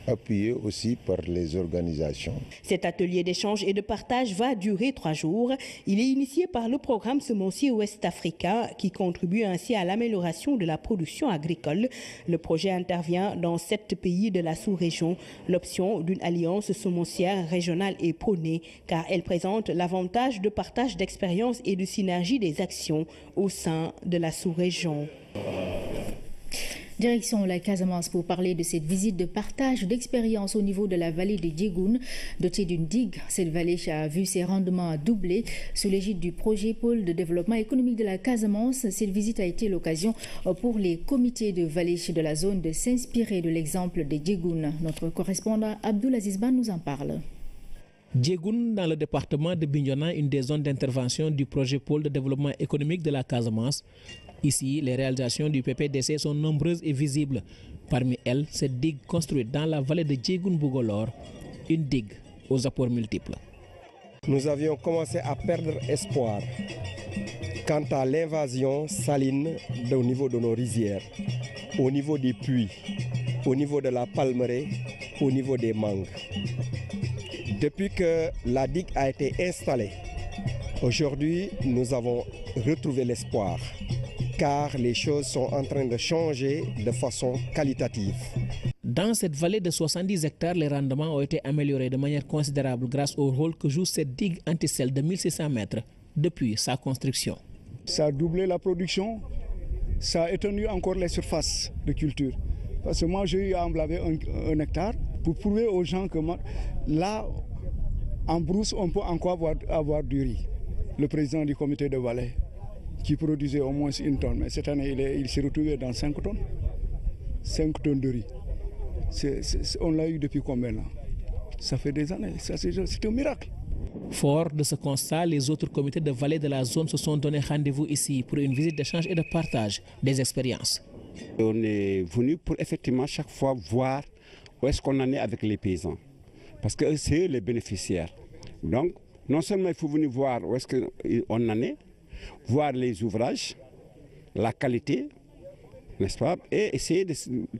appuyé aussi par les organisations. Cet atelier d'échange et de partage va durer 3 jours. Il est initié par le programme semencier Ouest Africa qui contribue ainsi à l'amélioration de la production agricole. Le projet intervient dans 7 pays de la sous-région. L'option d'une alliance semencière régionale est prônée car elle présente l'avantage de partage d'expériences et de synergie des actions au sein de la sous-région. Direction la Casamance pour parler de cette visite de partage d'expérience au niveau de la vallée de Diegoune. Dotée d'une digue, cette vallée a vu ses rendements doubler sous l'égide du projet Pôle de développement économique de la Casamance. Cette visite a été l'occasion pour les comités de vallée de la zone de s'inspirer de l'exemple de Diegoune. Notre correspondant Abdoulaziz Ban nous en parle. Diegoune, dans le département de Bignona, une des zones d'intervention du projet Pôle de développement économique de la Casamance. Ici, les réalisations du PPDC sont nombreuses et visibles. Parmi elles, cette digue construite dans la vallée de Diegoune-Bougolor, une digue aux apports multiples. Nous avions commencé à perdre espoir quant à l'invasion saline au niveau de nos rizières, au niveau des puits, au niveau de la palmeraie, au niveau des mangues. Depuis que la digue a été installée, aujourd'hui, nous avons retrouvé l'espoir, car les choses sont en train de changer de façon qualitative. Dans cette vallée de 70 hectares, les rendements ont été améliorés de manière considérable grâce au rôle que joue cette digue anti-sel de 1600 mètres depuis sa construction. Ça a doublé la production, ça a étendu encore les surfaces de culture. Parce que moi, j'ai eu à emblaver un hectare pour prouver aux gens que là, en brousse, on peut encore avoir du riz. Le président du comité de vallée, qui produisait au moins 1 tonne, mais cette année, il s'est retrouvé dans 5 tonnes. 5 tonnes de riz. On l'a eu depuis combien là? Ça fait des années, c'est un miracle. Fort de ce constat, les autres comités de vallée de la zone se sont donné rendez-vous ici pour une visite d'échange et de partage des expériences. On est venu pour effectivement chaque fois voir où est-ce qu'on en est avec les paysans. Parce que c'est eux les bénéficiaires. Donc, non seulement il faut venir voir où est-ce qu'on en est, voir les ouvrages, la qualité, n'est-ce pas, et essayer de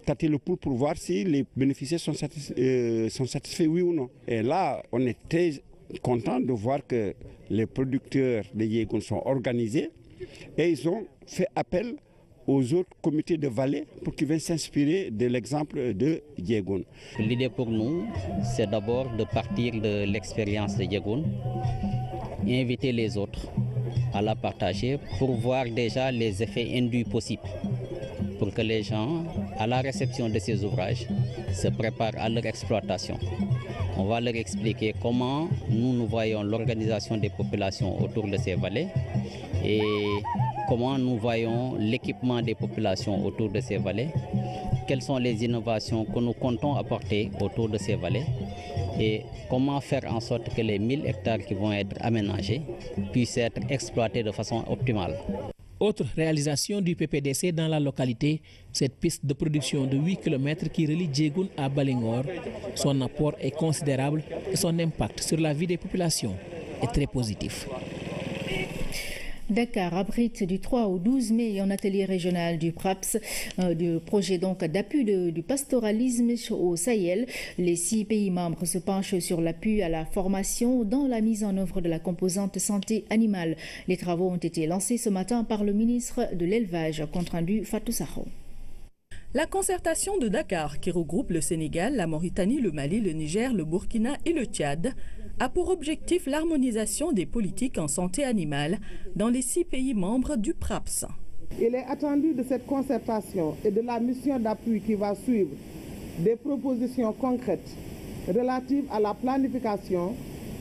tâter le pouls pour voir si les bénéficiaires sont satisfaits, oui ou non. Et là, on est très content de voir que les producteurs de Diegoune sont organisés et ils ont fait appel aux autres comités de vallée pour qu'ils viennent s'inspirer de l'exemple de Diegoune. L'idée pour nous, c'est d'abord de partir de l'expérience de Diegoune et inviter les autres à la partager pour voir déjà les effets induits possibles, pour que les gens, à la réception de ces ouvrages, se préparent à leur exploitation. On va leur expliquer comment nous voyons l'organisation des populations autour de ces vallées et comment nous voyons l'équipement des populations autour de ces vallées, quelles sont les innovations que nous comptons apporter autour de ces vallées et comment faire en sorte que les 1000 hectares qui vont être aménagés puissent être exploités de façon optimale. Autre réalisation du PPDC dans la localité, cette piste de production de 8 km qui relie Diegoune à Balingor. Son apport est considérable et son impact sur la vie des populations est très positif. Dakar abrite du 3 au 12 mai un atelier régional du PRAPS, du projet donc d'appui du pastoralisme au Sahel. Les 6 pays membres se penchent sur l'appui à la formation dans la mise en œuvre de la composante santé animale. Les travaux ont été lancés ce matin par le ministre de l'Élevage, compte rendu Fatou Sakho. La concertation de Dakar, qui regroupe le Sénégal, la Mauritanie, le Mali, le Niger, le Burkina et le Tchad, a pour objectif l'harmonisation des politiques en santé animale dans les 6 pays membres du PRAPS. Il est attendu de cette concertation et de la mission d'appui qui va suivre des propositions concrètes relatives à la planification,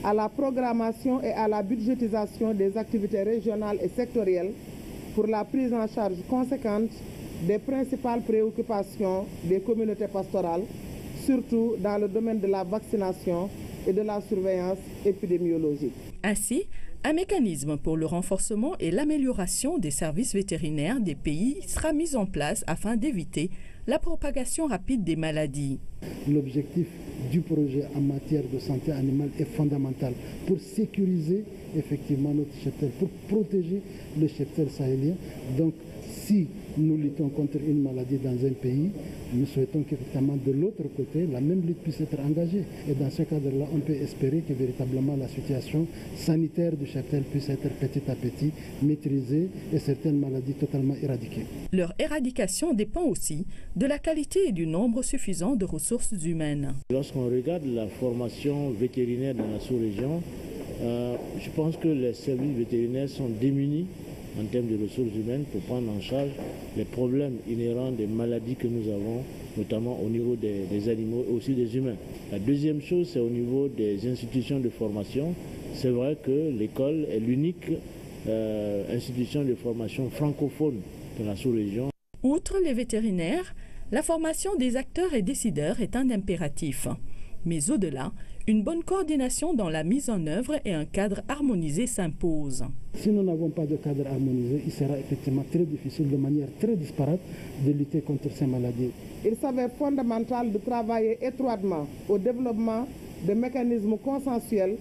à la programmation et à la budgétisation des activités régionales et sectorielles pour la prise en charge conséquente des principales préoccupations des communautés pastorales, surtout dans le domaine de la vaccination et de la surveillance épidémiologique. Ainsi, un mécanisme pour le renforcement et l'amélioration des services vétérinaires des pays sera mis en place afin d'éviter la propagation rapide des maladies. L'objectif du projet en matière de santé animale est fondamental pour sécuriser effectivement notre cheptel, pour protéger le cheptel sahélien. Donc, si nous luttons contre une maladie dans un pays, nous souhaitons qu'effectivement de l'autre côté, la même lutte puisse être engagée. Et dans ce cadre-là, on peut espérer que véritablement la situation sanitaire du cheptel puisse être petit à petit maîtrisée et certaines maladies totalement éradiquées. Leur éradication dépend aussi de la qualité et du nombre suffisant de ressources humaines. Lorsqu'on regarde la formation vétérinaire dans la sous-région, je pense que les services vétérinaires sont démunis en termes de ressources humaines pour prendre en charge les problèmes inhérents des maladies que nous avons, notamment au niveau des animaux et aussi des humains. La deuxième chose, c'est au niveau des institutions de formation. C'est vrai que l'école est l'unique institution de formation francophone de la sous-région. Outre les vétérinaires, la formation des acteurs et décideurs est un impératif. Mais au-delà, une bonne coordination dans la mise en œuvre et un cadre harmonisé s'imposent. Si nous n'avons pas de cadre harmonisé, il sera effectivement très difficile, de manière très disparate, de lutter contre ces maladies. Il s'avère fondamental de travailler étroitement au développement de mécanismes consensuels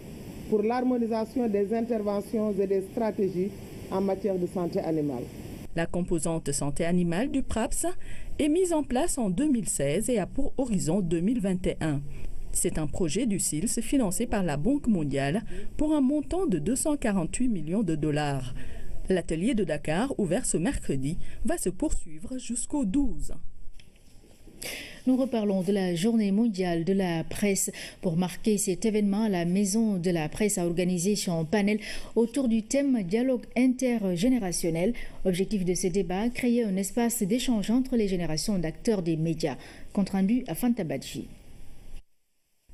pour l'harmonisation des interventions et des stratégies en matière de santé animale. La composante santé animale du PRAPS est mise en place en 2016 et a pour horizon 2021. C'est un projet du SILS financé par la Banque mondiale pour un montant de 248 millions de dollars. L'atelier de Dakar, ouvert ce mercredi, va se poursuivre jusqu'au 12. Nous reparlons de la journée mondiale de la presse. Pour marquer cet événement, la Maison de la Presse a organisé son panel autour du thème dialogue intergénérationnel. Objectif de ce débat, créer un espace d'échange entre les générations d'acteurs des médias. Compte rendu à Fanta Badji.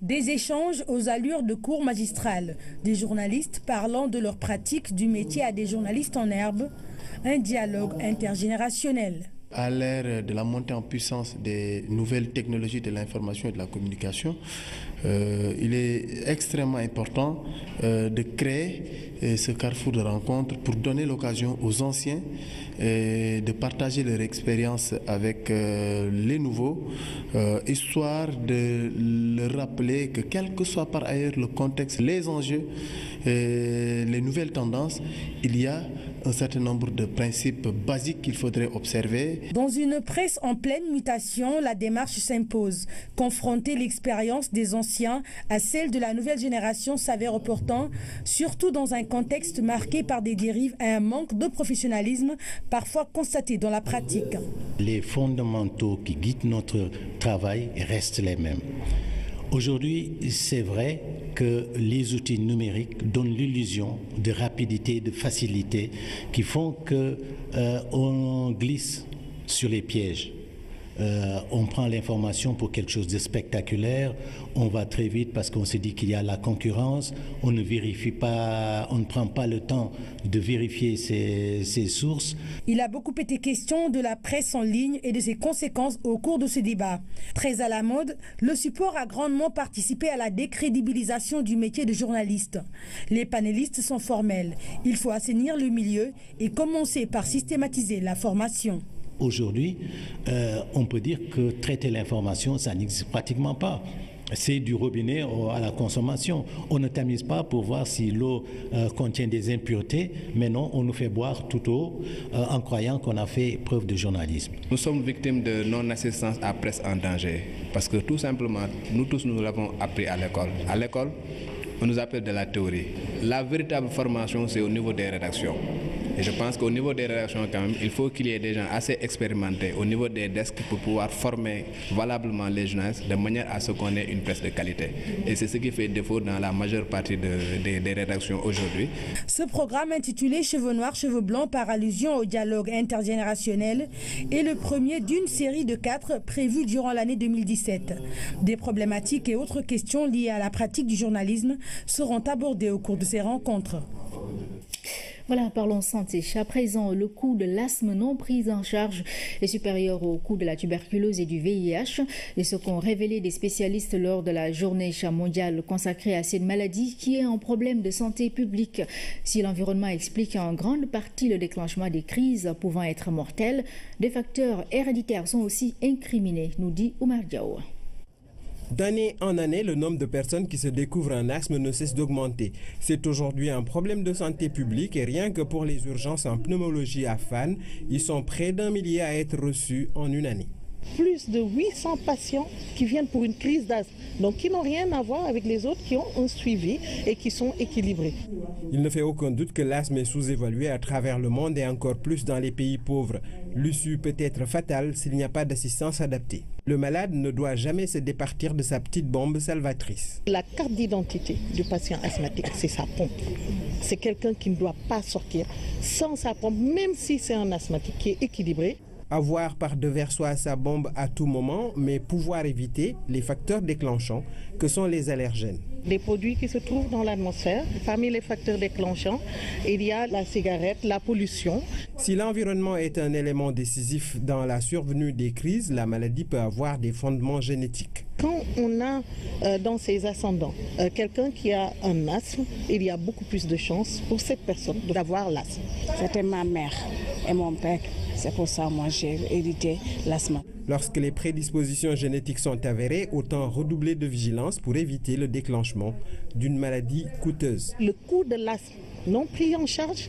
Des échanges aux allures de cours magistrales, des journalistes parlant de leur pratique du métier à des journalistes en herbe, un dialogue intergénérationnel. À l'ère de la montée en puissance des nouvelles technologies de l'information et de la communication, il est extrêmement important de créer ce carrefour de rencontres pour donner l'occasion aux anciens de partager leur expérience avec les nouveaux, histoire de leur rappeler que quel que soit par ailleurs le contexte, les enjeux, les nouvelles tendances, il y a un certain nombre de principes basiques qu'il faudrait observer. Dans une presse en pleine mutation, la démarche s'impose. Confronter l'expérience des anciens à celle de la nouvelle génération s'avère opportun, surtout dans un contexte marqué par des dérives et un manque de professionnalisme parfois constaté dans la pratique. Les fondamentaux qui guident notre travail restent les mêmes. Aujourd'hui, c'est vrai que les outils numériques donnent l'illusion de rapidité, de facilité, qui font qu'on glisse sur les pièges. On prend l'information pour quelque chose de spectaculaire, on va très vite parce qu'on se dit qu'il y a la concurrence, on ne vérifie pas, on ne prend pas le temps de vérifier ses sources. Il a beaucoup été question de la presse en ligne et de ses conséquences au cours de ce débat. Très à la mode, le support a grandement participé à la décrédibilisation du métier de journaliste. Les panélistes sont formels. Il faut assainir le milieu et commencer par systématiser la formation. Aujourd'hui, on peut dire que traiter l'information, ça n'existe pratiquement pas. c'est du robinet à la consommation. On ne tamise pas pour voir si l'eau contient des impuretés, mais non, on nous fait boire toute eau en croyant qu'on a fait preuve de journalisme. Nous sommes victimes de non-assistance à presse en danger parce que tout simplement, nous tous, nous l'avons appris à l'école. À l'école, on nous appelle de la théorie. La véritable formation, c'est au niveau des rédactions. Et je pense qu'au niveau des rédactions, quand même, il faut qu'il y ait des gens assez expérimentés au niveau des desks pour pouvoir former valablement les journalistes de manière à ce qu'on ait une presse de qualité. Et c'est ce qui fait défaut dans la majeure partie des rédactions aujourd'hui. Ce programme intitulé Cheveux noirs, cheveux blancs par allusion au dialogue intergénérationnel est le premier d'une série de 4 prévus durant l'année 2017. Des problématiques et autres questions liées à la pratique du journalisme seront abordées au cours de ces rencontres. Voilà, parlons santé. À présent, le coût de l'asthme non pris en charge est supérieur au coût de la tuberculose et du VIH. Et ce qu'ont révélé des spécialistes lors de la journée mondiale consacrée à cette maladie qui est un problème de santé publique. Si l'environnement explique en grande partie le déclenchement des crises pouvant être mortelles, des facteurs héréditaires sont aussi incriminés, nous dit Oumar Diaw. D'année en année, le nombre de personnes qui se découvrent un asthme ne cesse d'augmenter. C'est aujourd'hui un problème de santé publique et rien que pour les urgences en pneumologie à Fann, ils sont près d'1 millier à être reçus en une année. Plus de 800 patients qui viennent pour une crise d'asthme, donc qui n'ont rien à voir avec les autres qui ont un suivi et qui sont équilibrés. Il ne fait aucun doute que l'asthme est sous-évalué à travers le monde et encore plus dans les pays pauvres. L'issue peut être fatale s'il n'y a pas d'assistance adaptée. Le malade ne doit jamais se départir de sa petite bombe salvatrice. La carte d'identité du patient asthmatique, c'est sa pompe. C'est quelqu'un qui ne doit pas sortir sans sa pompe, même si c'est un asthmatique qui est équilibré. Avoir par devers soi sa bombe à tout moment, mais pouvoir éviter les facteurs déclenchants que sont les allergènes. Les produits qui se trouvent dans l'atmosphère, parmi les facteurs déclenchants, il y a la cigarette, la pollution. Si l'environnement est un élément décisif dans la survenue des crises, la maladie peut avoir des fondements génétiques. Quand on a dans ses ascendants quelqu'un qui a un asthme, il y a beaucoup plus de chances pour cette personne d'avoir l'asthme. C'était ma mère et mon père. C'est pour ça que moi j'ai hérité l'asthme. Lorsque les prédispositions génétiques sont avérées, autant redoubler de vigilance pour éviter le déclenchement d'une maladie coûteuse. Le coût de l'asthme non pris en charge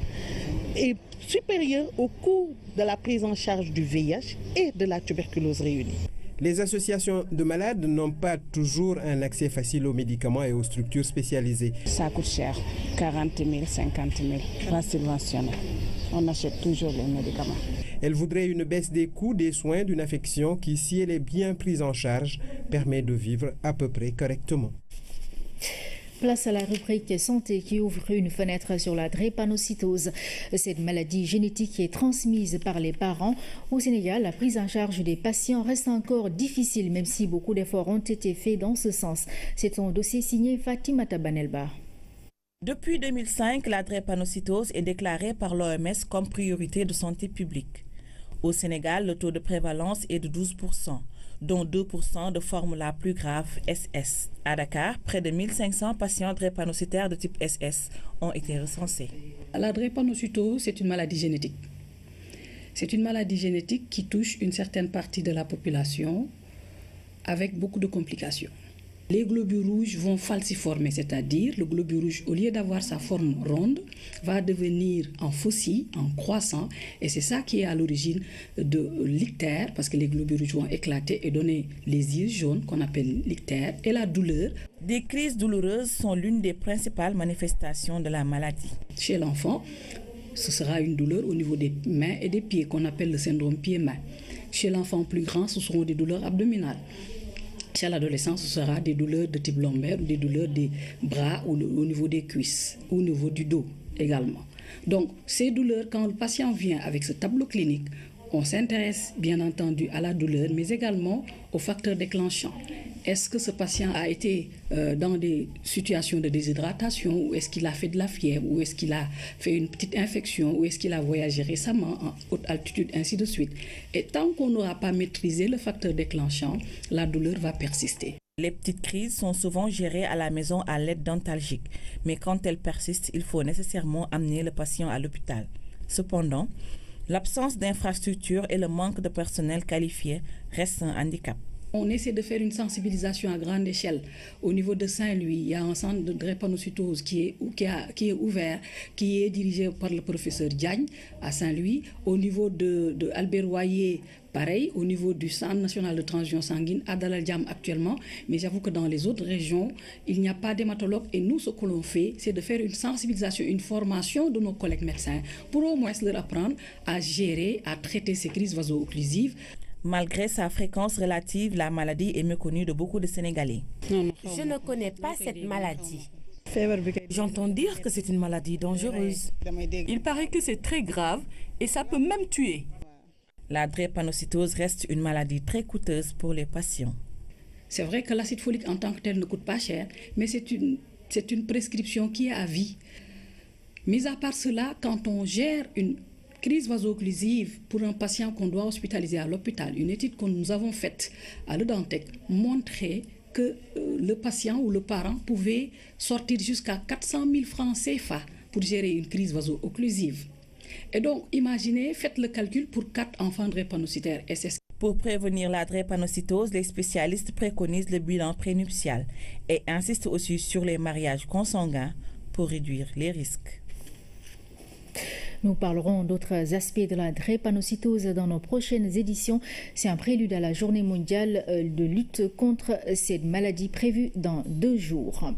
est supérieur au coût de la prise en charge du VIH et de la tuberculose réunie. Les associations de malades n'ont pas toujours un accès facile aux médicaments et aux structures spécialisées. Ça coûte cher, 40 000, 50 000, pas subventionné. On achète toujours les médicaments. Elle voudrait une baisse des coûts des soins d'une affection qui, si elle est bien prise en charge, permet de vivre à peu près correctement. Place à la rubrique santé qui ouvre une fenêtre sur la drépanocytose. Cette maladie génétique est transmise par les parents. Au Sénégal, la prise en charge des patients reste encore difficile, même si beaucoup d'efforts ont été faits dans ce sens. C'est un dossier signé Fatimata Banelba. Depuis 2005, la drépanocytose est déclarée par l'OMS comme priorité de santé publique. Au Sénégal, le taux de prévalence est de 12%, dont 2% de forme la plus grave, SS. À Dakar, près de 1500 patients drépanocytaires de type SS ont été recensés. La drépanocytose, c'est une maladie génétique. C'est une maladie génétique qui touche une certaine partie de la population avec beaucoup de complications. Les globules rouges vont falciformer, c'est-à-dire le globule rouge, au lieu d'avoir sa forme ronde, va devenir en faucille, en croissant, et c'est ça qui est à l'origine de l'ictère, parce que les globules rouges vont éclater et donner les yeux jaunes qu'on appelle l'ictère, et la douleur. Des crises douloureuses sont l'une des principales manifestations de la maladie. Chez l'enfant, ce sera une douleur au niveau des mains et des pieds, qu'on appelle le syndrome pied-main. Chez l'enfant plus grand, ce seront des douleurs abdominales. Chez l'adolescent, ce sera des douleurs de type lombaire ou des douleurs des bras ou au niveau des cuisses, au niveau du dos également. Donc, ces douleurs, quand le patient vient avec ce tableau clinique, on s'intéresse bien entendu à la douleur, mais également aux facteurs déclenchants. Est-ce que ce patient a été dans des situations de déshydratation, ou est-ce qu'il a fait de la fièvre, ou est-ce qu'il a fait une petite infection, ou est-ce qu'il a voyagé récemment en haute altitude, ainsi de suite. Et tant qu'on n'aura pas maîtrisé le facteur déclenchant, la douleur va persister. Les petites crises sont souvent gérées à la maison à l'aide d'antalgiques, mais quand elles persistent, il faut nécessairement amener le patient à l'hôpital. Cependant, l'absence d'infrastructures et le manque de personnel qualifié restent un handicap. on essaie de faire une sensibilisation à grande échelle. Au niveau de Saint-Louis, il y a un centre de drépanocytose qui est ouvert, qui est dirigé par le professeur Diagne à Saint-Louis. Au niveau de Albert Royer, pareil, au niveau du Centre national de transfusion sanguine à Dalal Jamm actuellement. Mais j'avoue que dans les autres régions, il n'y a pas d'hématologue. Et nous, ce que l'on fait, c'est de faire une sensibilisation, une formation de nos collègues médecins pour au moins leur apprendre à gérer, à traiter ces crises vaso-occlusives. Malgré sa fréquence relative, la maladie est méconnue de beaucoup de Sénégalais. Je ne connais pas cette maladie. J'entends dire que c'est une maladie dangereuse. Il paraît que c'est très grave et ça peut même tuer. La drépanocytose reste une maladie très coûteuse pour les patients. C'est vrai que l'acide folique en tant que tel ne coûte pas cher, mais c'est une prescription qui est à vie. Mis à part cela, quand on gère une crise vaso-occlusive pour un patient qu'on doit hospitaliser à l'hôpital, une étude que nous avons faite à Le Dantec montrait que le patient ou le parent pouvait sortir jusqu'à 400 000 francs CFA pour gérer une crise vaso-occlusive. Et donc, imaginez, faites le calcul pour 4 enfants drépanocytaires SS. Pour prévenir la drépanocytose, les spécialistes préconisent le bilan prénuptial et insistent aussi sur les mariages consanguins pour réduire les risques. Nous parlerons d'autres aspects de la drépanocytose dans nos prochaines éditions. C'est un prélude à la journée mondiale de lutte contre cette maladie prévue dans 2 jours.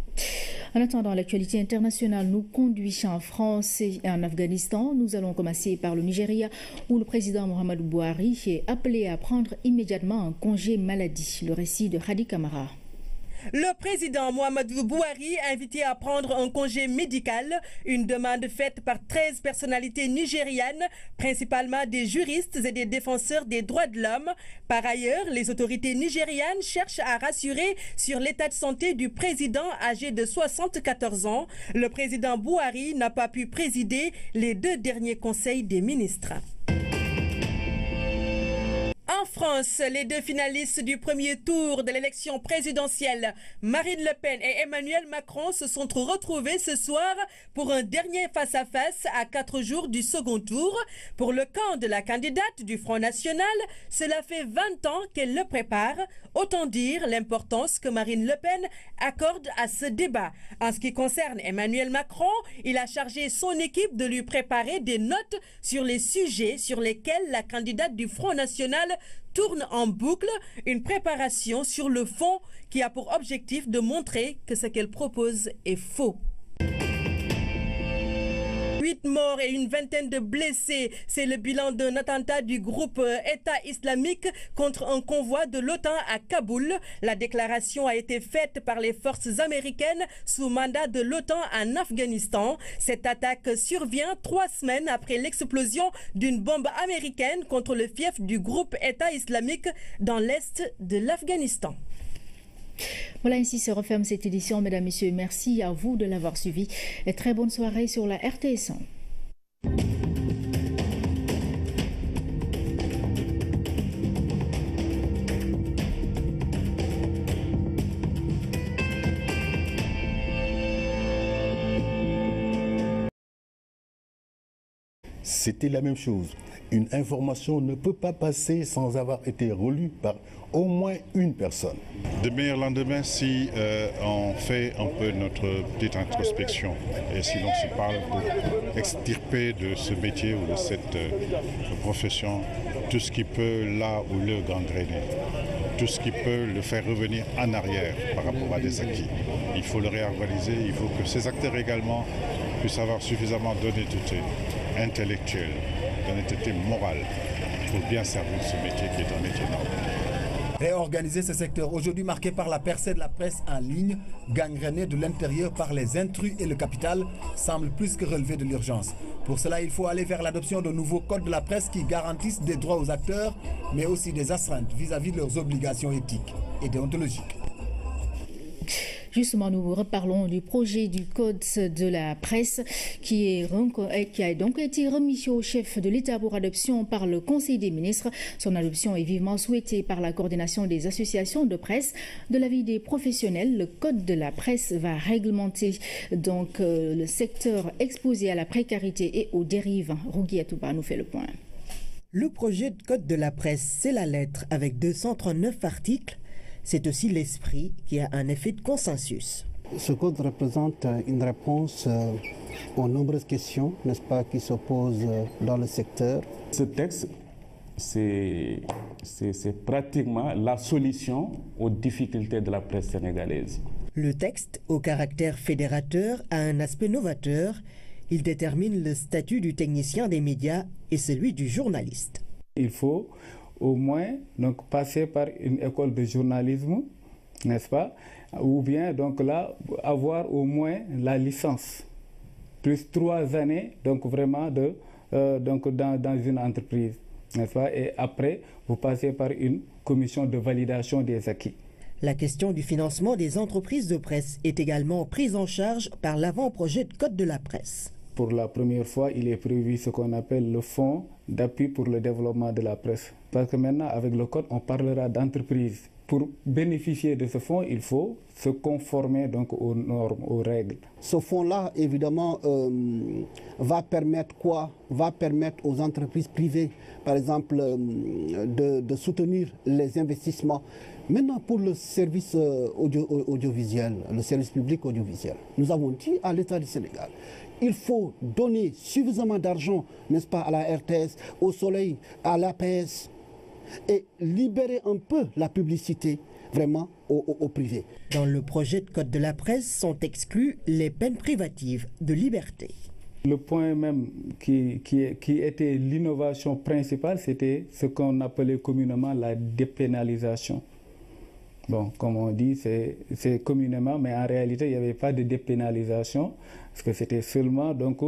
En attendant, l'actualité internationale nous conduit en France et en Afghanistan. Nous allons commencer par le Nigeria où le président Muhammadu Buhari est appelé à prendre immédiatement un congé maladie. Le récit de Hadi Kamara. Le président Muhammadu Buhari a invité à prendre un congé médical, une demande faite par 13 personnalités nigérianes, principalement des juristes et des défenseurs des droits de l'homme. Par ailleurs, les autorités nigérianes cherchent à rassurer sur l'état de santé du président âgé de 74 ans. Le président Buhari n'a pas pu présider les 2 derniers conseils des ministres. En France, les 2 finalistes du premier tour de l'élection présidentielle, Marine Le Pen et Emmanuel Macron, se sont retrouvés ce soir pour un dernier face-à-face à 4 jours du second tour. Pour le camp de la candidate du Front National, cela fait 20 ans qu'elle le prépare. Autant dire l'importance que Marine Le Pen accorde à ce débat. En ce qui concerne Emmanuel Macron, il a chargé son équipe de lui préparer des notes sur les sujets sur lesquels la candidate du Front National tourne en boucle, une préparation sur le fond qui a pour objectif de montrer que ce qu'elle propose est faux. 8 morts et une vingtaine de blessés, c'est le bilan d'un attentat du groupe État islamique contre un convoi de l'OTAN à Kaboul. La déclaration a été faite par les forces américaines sous mandat de l'OTAN en Afghanistan. Cette attaque survient 3 semaines après l'explosion d'une bombe américaine contre le fief du groupe État islamique dans l'est de l'Afghanistan. Voilà, ainsi se referme cette édition. Mesdames, Messieurs, merci à vous de l'avoir suivi. Et très bonne soirée sur la RTS1. C'était la même chose. Une information ne peut pas passer sans avoir été relue par au moins une personne. De meilleur lendemain si on fait un peu notre petite introspection et si l'on se parle pour extirper de ce métier ou de cette profession tout ce qui peut là ou le gangréner, tout ce qui peut le faire revenir en arrière par rapport à des acquis. Il faut le réorganiser, il faut que ces acteurs également puissent avoir suffisamment d'honnêteté intellectuelle, d'honnêteté morale pour bien servir ce métier qui est un métier noble. Réorganiser ce secteur aujourd'hui marqué par la percée de la presse en ligne, gangrénée de l'intérieur par les intrus et le capital, semble plus que relever de l'urgence. Pour cela, il faut aller vers l'adoption de nouveaux codes de la presse qui garantissent des droits aux acteurs, mais aussi des astreintes vis-à-vis de leurs obligations éthiques et déontologiques. Justement, nous reparlons du projet du Code de la presse qui a donc été remis au chef de l'État pour adoption par le Conseil des ministres. Son adoption est vivement souhaitée par la coordination des associations de presse. De l'avis des professionnels, le Code de la presse va réglementer donc le secteur exposé à la précarité et aux dérives. Rougui Atouba nous fait le point. Le projet de Code de la presse, c'est la lettre avec 239 articles C'est aussi l'esprit qui a un effet de consensus. Ce code représente une réponse aux nombreuses questions, n'est-ce pas, qui se posent dans le secteur. Ce texte, c'est pratiquement la solution aux difficultés de la presse sénégalaise. Le texte, au caractère fédérateur, a un aspect novateur. Il détermine le statut du technicien des médias et celui du journaliste. Il faut au moins donc, passer par une école de journalisme, n'est-ce pas? Ou bien donc là, avoir au moins la licence, plus 3 années donc vraiment donc dans une entreprise, n'est-ce pas? Et après, vous passez par une commission de validation des acquis. La question du financement des entreprises de presse est également prise en charge par l'avant-projet de Code de la presse. Pour la première fois, il est prévu ce qu'on appelle le fonds d'appui pour le développement de la presse. Parce que maintenant, avec le code, on parlera d'entreprise. Pour bénéficier de ce fonds, il faut se conformer donc aux normes, aux règles. Ce fonds-là, évidemment, va permettre quoi? Va permettre aux entreprises privées, par exemple, de soutenir les investissements. Maintenant, pour le service audiovisuel, le service public audiovisuel, nous avons dit à l'État du Sénégal, il faut donner suffisamment d'argent, n'est-ce pas, à la RTS, au Soleil, à l'APS, et libérer un peu la publicité vraiment au privé. Dans le projet de Code de la presse sont exclues les peines privatives de liberté. Le point même qui était l'innovation principale, c'était ce qu'on appelait communément la dépénalisation. Bon, comme on dit, c'est communément, mais en réalité, il n'y avait pas de dépénalisation, parce que c'était seulement donc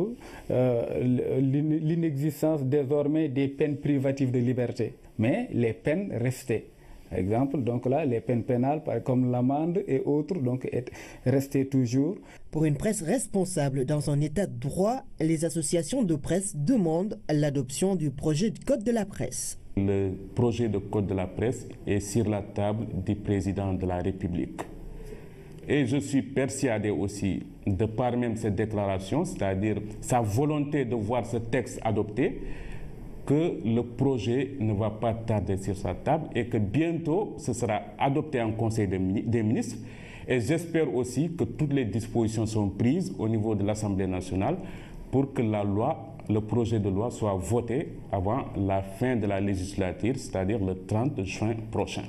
l'inexistence désormais des peines privatives de liberté. Mais les peines restaient. Par exemple, donc là, les peines pénales, comme l'amende et autres, donc restaient toujours. Pour une presse responsable dans un état de droit, les associations de presse demandent l'adoption du projet de Code de la presse. Le projet de Code de la presse est sur la table du président de la République. Et je suis persuadé aussi, de par même cette déclaration, c'est-à-dire sa volonté de voir ce texte adopté, que le projet ne va pas tarder sur sa table et que bientôt ce sera adopté en Conseil des ministres. Et j'espère aussi que toutes les dispositions sont prises au niveau de l'Assemblée nationale pour que le projet de loi soit voté avant la fin de la législature, c'est-à-dire le 30 juin prochain.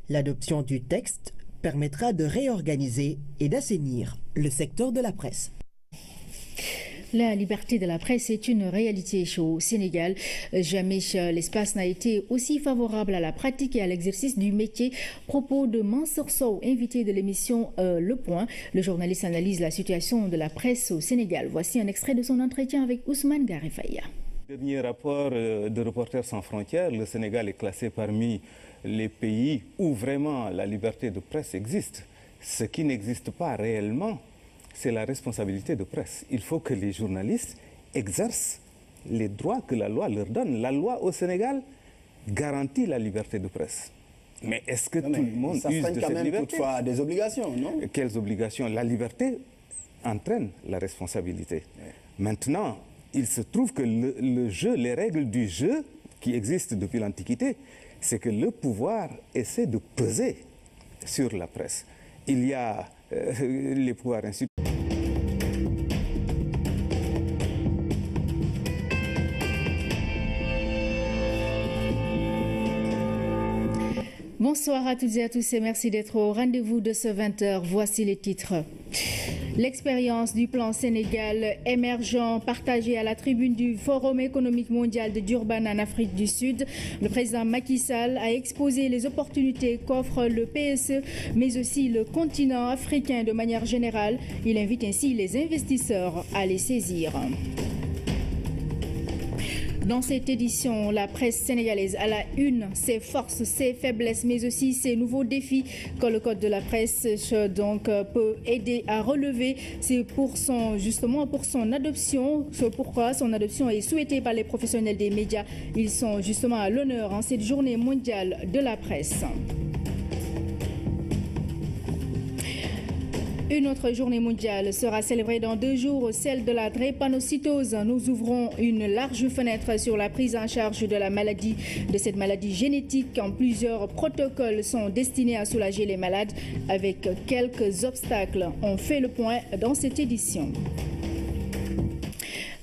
L'adoption du texte permettra de réorganiser et d'assainir le secteur de la presse. La liberté de la presse est une réalité au Sénégal. Jamais l'espace n'a été aussi favorable à la pratique et à l'exercice du métier. Propos de Mansour Sow, invité de l'émission Le Point. Le journaliste analyse la situation de la presse au Sénégal. Voici un extrait de son entretien avec Ousmane Garifaya. Dernier rapport de Reporters sans frontières, le Sénégal est classé parmi les pays où vraiment la liberté de presse existe. Ce qui n'existe pas réellement, c'est la responsabilité de presse. Il faut que les journalistes exercent les droits que la loi leur donne. La loi au Sénégal garantit la liberté de presse. Mais est-ce que tout le monde use de cette liberté? Toutefois des obligations, non? Quelles obligations? La liberté entraîne la responsabilité. Maintenant, il se trouve que le jeu, les règles du jeu qui existent depuis l'Antiquité, c'est que le pouvoir essaie de peser sur la presse. Il y a les pouvoirs institutionnels. Bonsoir à toutes et à tous et merci d'être au rendez-vous de ce 20h. Voici les titres. L'expérience du plan Sénégal émergent partagée à la tribune du Forum économique mondial de Durban en Afrique du Sud. Le président Macky Sall a exposé les opportunités qu'offre le PSE, mais aussi le continent africain de manière générale. Il invite ainsi les investisseurs à les saisir. Dans cette édition, la presse sénégalaise à la une, ses forces, ses faiblesses, mais aussi ses nouveaux défis que le Code de la presse donc, peut aider à relever. C'est justement pour son adoption, c'est pourquoi son adoption est souhaitée par les professionnels des médias. Ils sont justement à l'honneur en cette journée mondiale de la presse. Une autre journée mondiale sera célébrée dans 2 jours, celle de la drépanocytose. Nous ouvrons une large fenêtre sur la prise en charge de cette maladie génétique. Plusieurs protocoles sont destinés à soulager les malades avec quelques obstacles. On fait le point dans cette édition.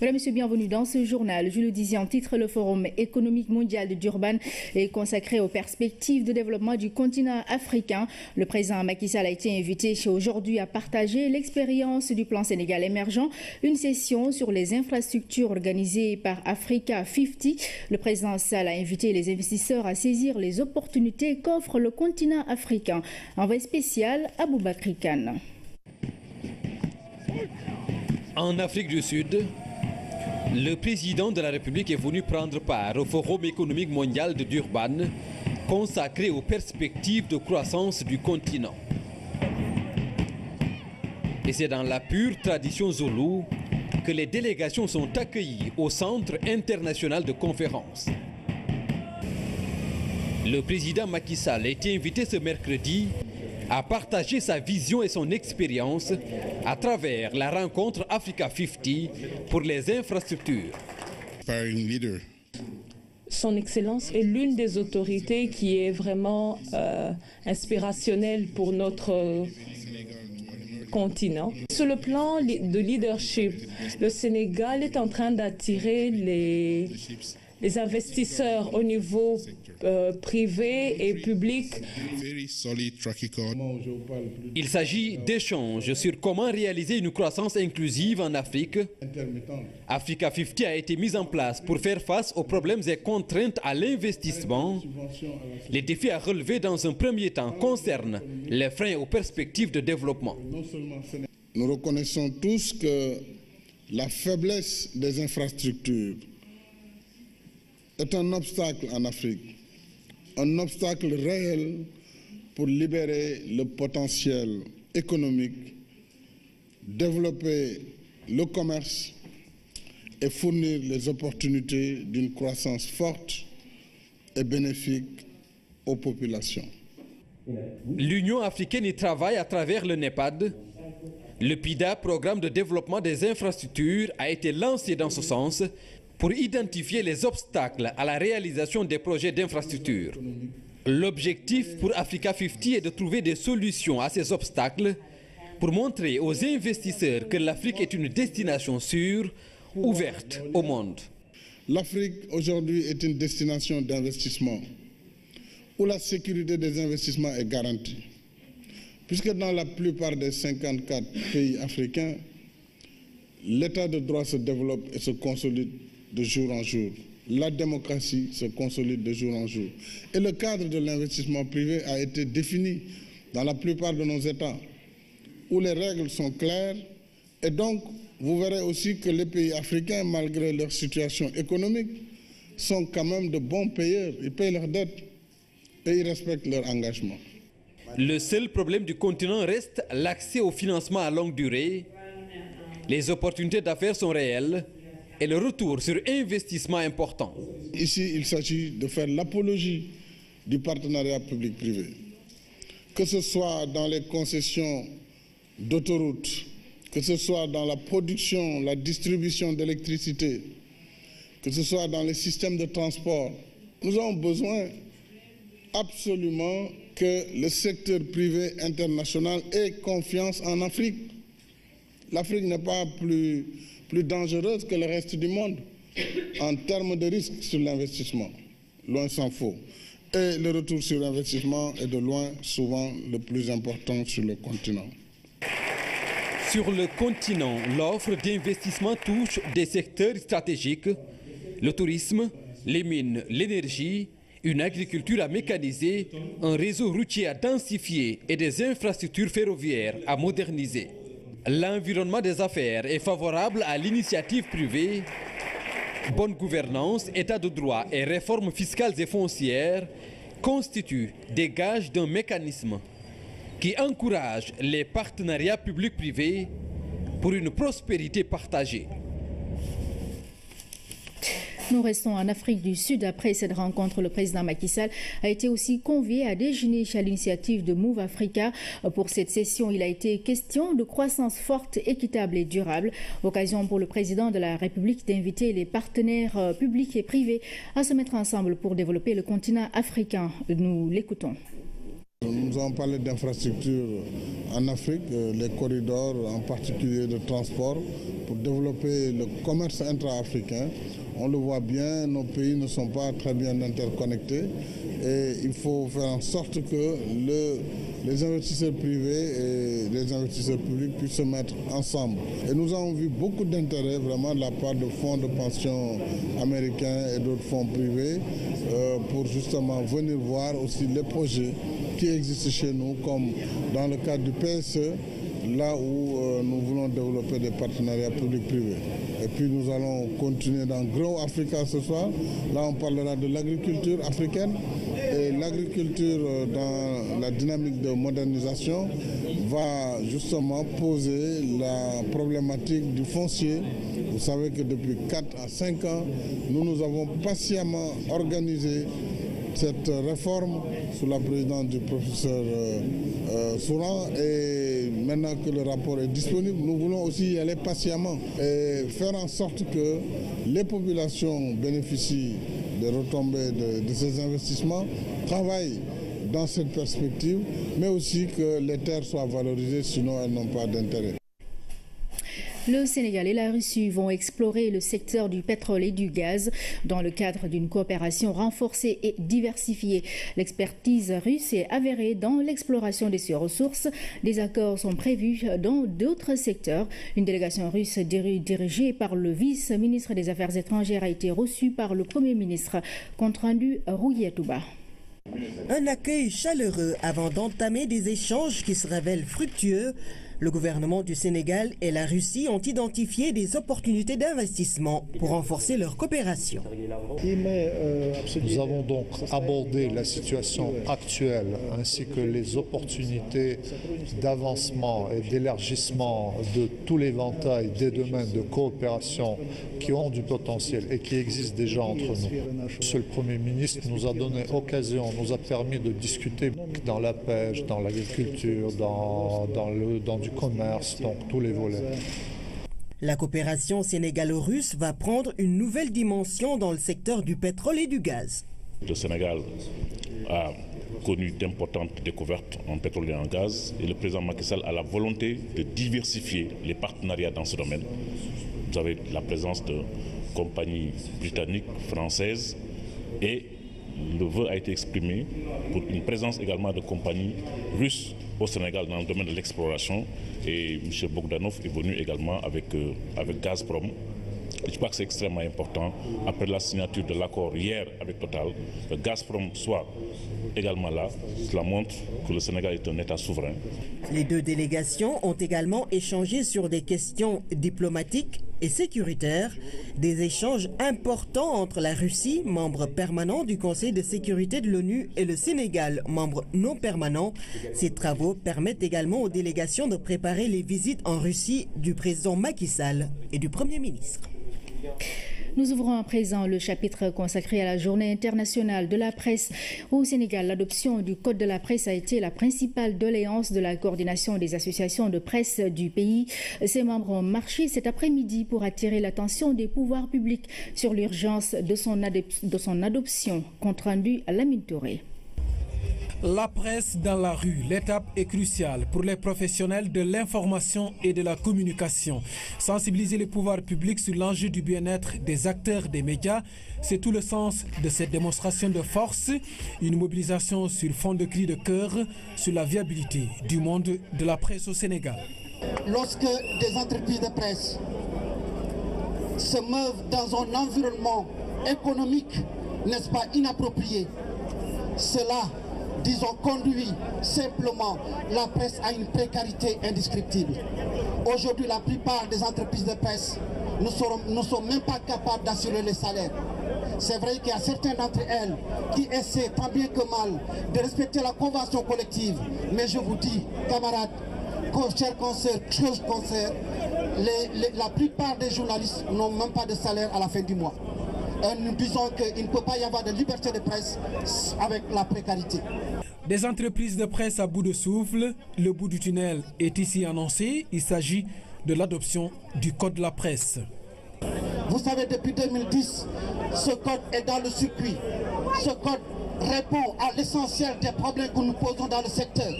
Mesdames et messieurs, bienvenue dans ce journal. Je le disais en titre, le Forum économique mondial de Durban est consacré aux perspectives de développement du continent africain. Le président Macky Sall a été invité aujourd'hui à partager l'expérience du plan Sénégal émergent, une session sur les infrastructures organisée par Africa 50. Le président Sall a invité les investisseurs à saisir les opportunités qu'offre le continent africain. Envoyé spécial à Aboubakry Kane. En Afrique du Sud, le président de la République est venu prendre part au Forum économique mondial de Durban, consacré aux perspectives de croissance du continent. Et c'est dans la pure tradition zoulou que les délégations sont accueillies au Centre international de conférences. Le président Macky Sall a été invité ce mercredi à partager sa vision et son expérience à travers la rencontre Africa 50 pour les infrastructures. Son Excellence est l'une des autorités qui est vraiment inspirationnelle pour notre continent. Sur le plan de leadership, le Sénégal est en train d'attirer les investisseurs au niveau privé et public. Il s'agit d'échanges sur comment réaliser une croissance inclusive en Afrique. Africa 50 a été mise en place pour faire face aux problèmes et contraintes à l'investissement. Les défis à relever dans un premier temps concernent les freins aux perspectives de développement. Nous reconnaissons tous que la faiblesse des infrastructures est un obstacle en Afrique, un obstacle réel pour libérer le potentiel économique, développer le commerce et fournir les opportunités d'une croissance forte et bénéfique aux populations. L'Union africaine y travaille à travers le NEPAD. Le PIDA, programme de développement des infrastructures, a été lancé dans ce sens pour identifier les obstacles à la réalisation des projets d'infrastructure. L'objectif pour Africa 50 est de trouver des solutions à ces obstacles pour montrer aux investisseurs que l'Afrique est une destination sûre, ouverte au monde. L'Afrique aujourd'hui est une destination d'investissement où la sécurité des investissements est garantie. Puisque dans la plupart des 54 pays africains, l'état de droit se développe et se consolide de jour en jour. La démocratie se consolide de jour en jour. Et le cadre de l'investissement privé a été défini dans la plupart de nos États, où les règles sont claires. Et donc, vous verrez aussi que les pays africains, malgré leur situation économique, sont quand même de bons payeurs. Ils payent leurs dettes et ils respectent leurs engagements. Le seul problème du continent reste l'accès au financement à longue durée. Les opportunités d'affaires sont réelles et le retour sur investissement important. Ici, il s'agit de faire l'apologie du partenariat public-privé. Que ce soit dans les concessions d'autoroutes, que ce soit dans la production, la distribution d'électricité, que ce soit dans les systèmes de transport, nous avons besoin absolument que le secteur privé international ait confiance en Afrique. L'Afrique n'est pas plus dangereuse que le reste du monde en termes de risque sur l'investissement. Loin s'en faut. Et le retour sur l'investissement est de loin souvent le plus important sur le continent. Sur le continent, l'offre d'investissement touche des secteurs stratégiques, le tourisme, les mines, l'énergie, une agriculture à mécaniser, un réseau routier à densifier et des infrastructures ferroviaires à moderniser. L'environnement des affaires est favorable à l'initiative privée. Bonne gouvernance, état de droit et réformes fiscales et foncières constituent des gages d'un mécanisme qui encourage les partenariats publics-privés pour une prospérité partagée. Nous restons en Afrique du Sud. Après cette rencontre, le président Macky Sall a été aussi convié à déjeuner à l'initiative de Move Africa. Pour cette session, il a été question de croissance forte, équitable et durable. Occasion pour le président de la République d'inviter les partenaires publics et privés à se mettre ensemble pour développer le continent africain. Nous l'écoutons. Nous avons parlé d'infrastructures en Afrique, les corridors en particulier de transport pour développer le commerce intra-africain. On le voit bien, nos pays ne sont pas très bien interconnectés et il faut faire en sorte que les investisseurs privés et les investisseurs publics puissent se mettre ensemble. Et nous avons vu beaucoup d'intérêt vraiment de la part de fonds de pension américains et d'autres fonds privés pour justement venir voir aussi les projets qui existent chez nous, comme dans le cadre du PSE, là où nous voulons développer des partenariats publics-privés. Et puis nous allons continuer dans Grow Africa ce soir. Là, on parlera de l'agriculture africaine. Et l'agriculture, dans la dynamique de modernisation, va justement poser la problématique du foncier. Vous savez que depuis 4 à 5 ans, nous avons patiemment organisé cette réforme sous la présidence du professeur Souran, et maintenant que le rapport est disponible, nous voulons aussi y aller patiemment et faire en sorte que les populations bénéficient des retombées de ces investissements, travaillent dans cette perspective, mais aussi que les terres soient valorisées, sinon elles n'ont pas d'intérêt. Le Sénégal et la Russie vont explorer le secteur du pétrole et du gaz dans le cadre d'une coopération renforcée et diversifiée. L'expertise russe est avérée dans l'exploration de ces ressources. Des accords sont prévus dans d'autres secteurs. Une délégation russe dirigée par le vice-ministre des Affaires étrangères a été reçue par le Premier ministre. Compte rendu Rougiatouba. Un accueil chaleureux avant d'entamer des échanges qui se révèlent fructueux. Le gouvernement du Sénégal et la Russie ont identifié des opportunités d'investissement pour renforcer leur coopération. Nous avons donc abordé la situation actuelle ainsi que les opportunités d'avancement et d'élargissement de tout l'éventail des domaines de coopération qui ont du potentiel et qui existent déjà entre nous. Monsieur le Premier ministre nous a donné occasion, nous a permis de discuter dans la pêche, dans l'agriculture, dans du commerce, donc tous les volets. La coopération sénégalo-russe va prendre une nouvelle dimension dans le secteur du pétrole et du gaz. Le Sénégal a connu d'importantes découvertes en pétrole et en gaz et le président Macky Sall a la volonté de diversifier les partenariats dans ce domaine. Vous avez la présence de compagnies britanniques, françaises et le vœu a été exprimé pour une présence également de compagnies russes au Sénégal dans le domaine de l'exploration. Et M. Bogdanov est venu également avec Gazprom. Et je crois que c'est extrêmement important, après la signature de l'accord hier avec Total, que Gazprom soit également là. Cela montre que le Sénégal est un État souverain. Les deux délégations ont également échangé sur des questions diplomatiques et sécuritaires, des échanges importants entre la Russie, membre permanent du Conseil de sécurité de l'ONU, et le Sénégal, membre non permanent. Ces travaux permettent également aux délégations de préparer les visites en Russie du président Macky Sall et du Premier ministre. Nous ouvrons à présent le chapitre consacré à la journée internationale de la presse. Au Sénégal, l'adoption du Code de la presse a été la principale doléance de la coordination des associations de presse du pays. Ses membres ont marché cet après-midi pour attirer l'attention des pouvoirs publics sur l'urgence de son adoption. Compte rendu à Lamine Touré. La presse dans la rue, l'étape est cruciale pour les professionnels de l'information et de la communication. Sensibiliser les pouvoirs publics sur l'enjeu du bien-être des acteurs des médias, c'est tout le sens de cette démonstration de force, une mobilisation sur fond de cris de cœur sur la viabilité du monde de la presse au Sénégal. Lorsque des entreprises de presse se meuvent dans un environnement économique, n'est-ce pas, inapproprié, cela, disons, conduit simplement la presse à une précarité indescriptible. Aujourd'hui, la plupart des entreprises de presse ne sont même pas capables d'assurer les salaires. C'est vrai qu'il y a certaines d'entre elles qui essaient tant bien que mal de respecter la convention collective. Mais je vous dis, camarades, chers consoeurs, la plupart des journalistes n'ont même pas de salaire à la fin du mois. nous disons qu'il ne peut pas y avoir de liberté de presse avec la précarité. Des entreprises de presse à bout de souffle, le bout du tunnel est ici annoncé. Il s'agit de l'adoption du code de la presse. Vous savez, depuis 2010, ce code est dans le circuit. Ce code répond à l'essentiel des problèmes que nous posons dans le secteur.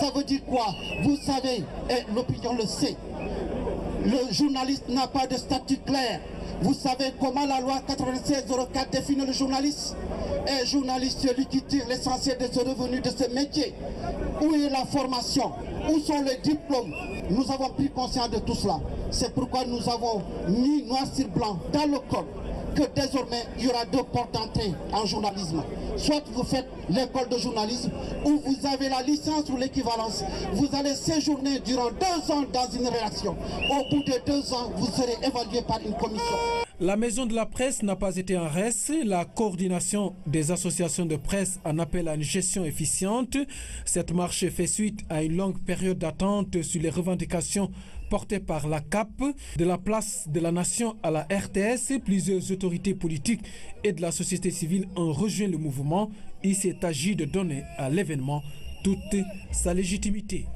Ça veut dire quoi? Vous savez, et l'opinion le sait, le journaliste n'a pas de statut clair. Vous savez comment la loi 96-04 définit le journaliste? Un journaliste, celui qui tire l'essentiel de ce revenu, de ce métier. Où est la formation? Où sont les diplômes? Nous avons pris conscience de tout cela. C'est pourquoi nous avons mis noir sur blanc dans le code que désormais il y aura 2 portes d'entrée en journalisme. Soit vous faites l'école de journalisme ou vous avez la licence ou l'équivalence. Vous allez séjourner durant 2 ans dans une rédaction. Au bout de 2 ans, vous serez évalué par une commission. La maison de la presse n'a pas été en reste. La coordination des associations de presse en appelle à une gestion efficiente. Cette marche fait suite à une longue période d'attente sur les revendications portées par la CAP. De la place de la nation à la RTS, plusieurs autorités politiques et de la société civile ont rejoint le mouvement. Il s'est agi de donner à l'événement toute sa légitimité.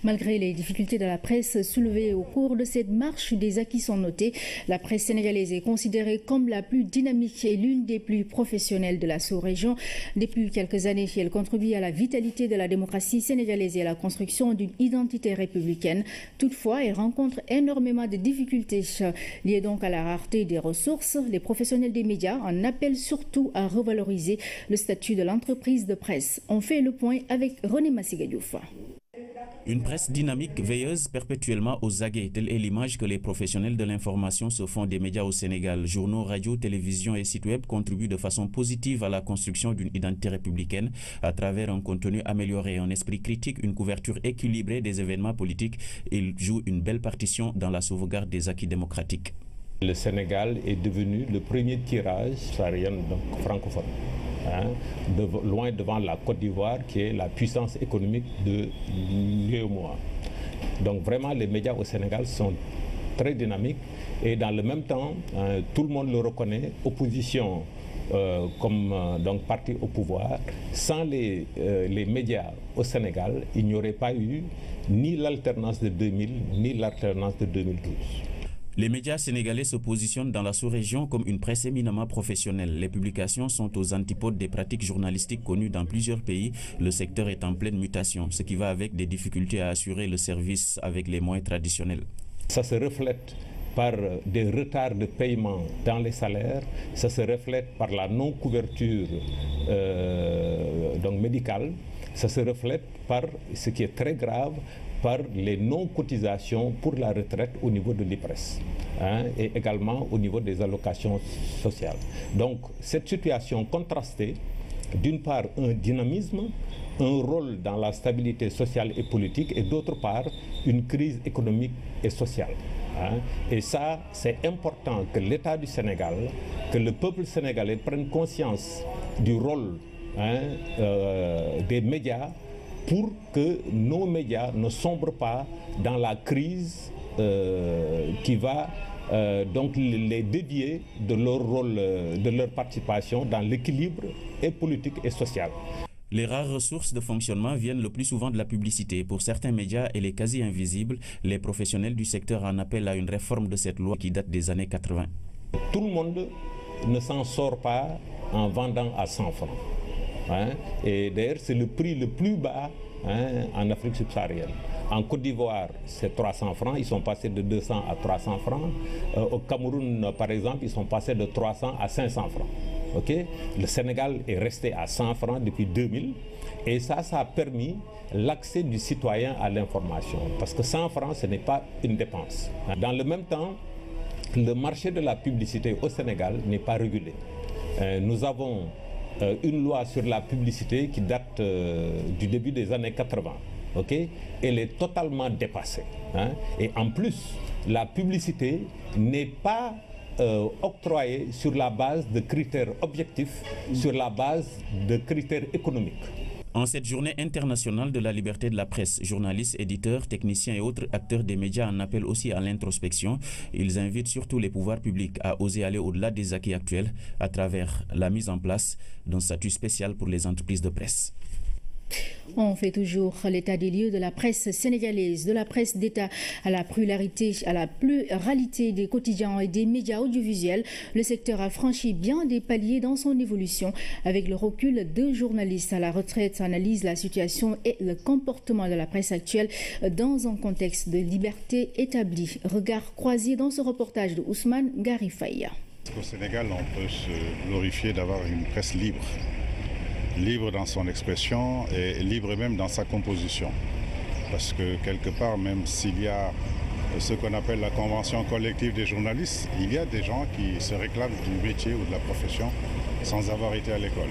Malgré les difficultés de la presse soulevées au cours de cette marche, des acquis sont notés. La presse sénégalaise est considérée comme la plus dynamique et l'une des plus professionnelles de la sous-région. Depuis quelques années, elle contribue à la vitalité de la démocratie sénégalaise et à la construction d'une identité républicaine. Toutefois, elle rencontre énormément de difficultés liées donc à la rareté des ressources. Les professionnels des médias en appellent surtout à revaloriser le statut de l'entreprise de presse. On fait le point avec René Massigadiouf. Une presse dynamique, veilleuse perpétuellement aux aguets, telle est l'image que les professionnels de l'information se font des médias au Sénégal. Journaux, radios, télévisions et sites web contribuent de façon positive à la construction d'une identité républicaine à travers un contenu amélioré, un esprit critique, une couverture équilibrée des événements politiques. Ils jouent une belle partition dans la sauvegarde des acquis démocratiques. Le Sénégal est devenu le premier tirage saharienne francophone. Loin devant la Côte d'Ivoire qui est la puissance économique de l'UEMOA. Donc vraiment les médias au Sénégal sont très dynamiques et dans le même temps, tout le monde le reconnaît, opposition comme donc parti au pouvoir. Sans les médias au Sénégal, il n'y aurait pas eu ni l'alternance de 2000 ni l'alternance de 2012. Les médias sénégalais se positionnent dans la sous-région comme une presse éminemment professionnelle. Les publications sont aux antipodes des pratiques journalistiques connues dans plusieurs pays. Le secteur est en pleine mutation, ce qui va avec des difficultés à assurer le service avec les moyens traditionnels. Ça se reflète par des retards de paiement dans les salaires, ça se reflète par la non-couverture médicale, ça se reflète par ce qui est très grave, par les non-cotisations pour la retraite au niveau de l'IPRES et également au niveau des allocations sociales. Donc cette situation contrastée, d'une part un dynamisme, un rôle dans la stabilité sociale et politique et d'autre part une crise économique et sociale. Et ça, c'est important que l'État du Sénégal, que le peuple sénégalais prenne conscience du rôle des médias pour que nos médias ne sombrent pas dans la crise qui va donc les dévier de leur rôle, de leur participation dans l'équilibre et politique et social. Les rares ressources de fonctionnement viennent le plus souvent de la publicité. Pour certains médias, elle est quasi invisible. Les professionnels du secteur en appellent à une réforme de cette loi qui date des années 80. Tout le monde ne s'en sort pas en vendant à 100 francs. Et d'ailleurs, c'est le prix le plus bas en Afrique subsaharienne. En Côte d'Ivoire, c'est 300 francs. Ils sont passés de 200 à 300 francs. Au Cameroun, par exemple, ils sont passés de 300 à 500 francs. Le Sénégal est resté à 100 francs depuis 2000. Et ça a permis l'accès du citoyen à l'information. Parce que 100 francs, ce n'est pas une dépense. Dans le même temps, le marché de la publicité au Sénégal n'est pas régulé. Nous avons une loi sur la publicité qui date du début des années 80. Elle est totalement dépassée. Et en plus, la publicité n'est pas octroyée sur la base de critères objectifs, sur la base de critères économiques. En cette journée internationale de la liberté de la presse, journalistes, éditeurs, techniciens et autres acteurs des médias en appellent aussi à l'introspection. Ils invitent surtout les pouvoirs publics à oser aller au-delà des acquis actuels à travers la mise en place d'un statut spécial pour les entreprises de presse. On fait toujours l'état des lieux de la presse sénégalaise, de la presse d'État à la pluralité des quotidiens et des médias audiovisuels. Le secteur a franchi bien des paliers dans son évolution. Avec le recul, 2 journalistes à la retraite analysent la situation et le comportement de la presse actuelle dans un contexte de liberté établie. Regard croisé dans ce reportage de Ousmane Garifaya. Au Sénégal, on peut se glorifier d'avoir une presse libre. Libre dans son expression et libre même dans sa composition. Parce que quelque part, même s'il y a ce qu'on appelle la convention collective des journalistes, il y a des gens qui se réclament du métier ou de la profession sans avoir été à l'école.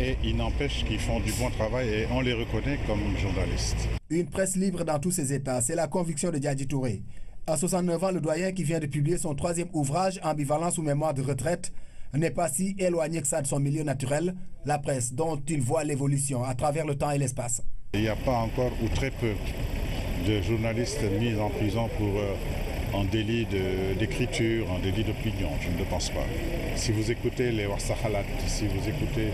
Et il n'empêche qu'ils font du bon travail et on les reconnaît comme journalistes. Une presse libre dans tous ses états, c'est la conviction de Diadji Touré. À 69 ans, le doyen qui vient de publier son 3e ouvrage, Ambivalence ou mémoire de retraite, n'est pas si éloigné que ça de son milieu naturel, la presse, dont il voit l'évolution à travers le temps et l'espace. Il n'y a pas encore ou très peu de journalistes mis en prison pour un délit d'écriture, un délit d'opinion, je ne le pense pas. Si vous écoutez les Warsahalat, si vous écoutez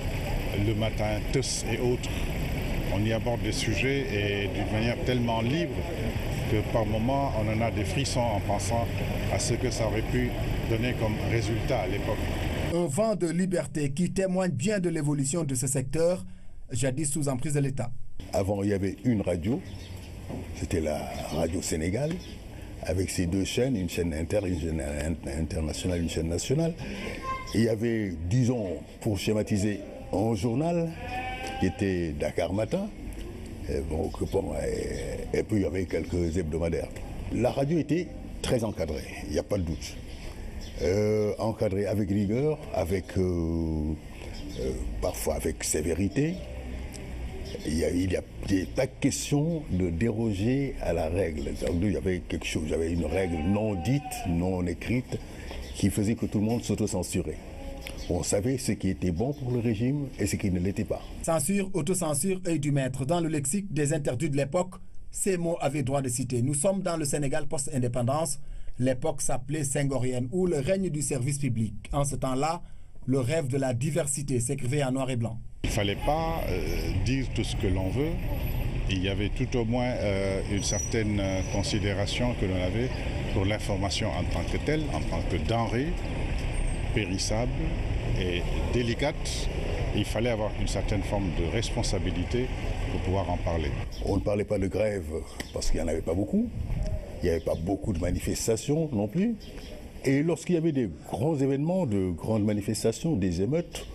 Le Matin, Tous et autres, on y aborde des sujets et d'une manière tellement libre que par moments on en a des frissons en pensant à ce que ça aurait pu donner comme résultat à l'époque. Un vent de liberté qui témoigne bien de l'évolution de ce secteur, jadis sous emprise de l'État. Avant, il y avait une radio, c'était la Radio Sénégal, avec ses 2 chaînes, une chaîne inter, une chaîne internationale, une chaîne nationale. Et il y avait, disons, pour schématiser, un journal qui était Dakar Matin, et puis il y avait quelques hebdomadaires. La radio était très encadrée, il n'y a pas de doute. Encadré avec rigueur, parfois avec sévérité. Il n'y a pas question de déroger à la règle. Il y avait quelque chose, il y avait une règle non dite, non écrite, qui faisait que tout le monde s'autocensurait. On savait ce qui était bon pour le régime et ce qui ne l'était pas. Censure, autocensure, œil du maître. Dans le lexique des interdits de l'époque, ces mots avaient droit de citer. Nous sommes dans le Sénégal post-indépendance. L'époque s'appelait senghorienne, ou le règne du service public. En ce temps-là, le rêve de la diversité s'écrivait en noir et blanc. Il ne fallait pas dire tout ce que l'on veut. Il y avait tout au moins une certaine considération que l'on avait pour l'information en tant que telle, en tant que denrée périssable et délicate. Il fallait avoir une certaine forme de responsabilité pour pouvoir en parler. On ne parlait pas de grève parce qu'il n'y en avait pas beaucoup. Il n'y avait pas beaucoup de manifestations non plus. Et lorsqu'il y avait des grands événements, de grandes manifestations, des émeutes,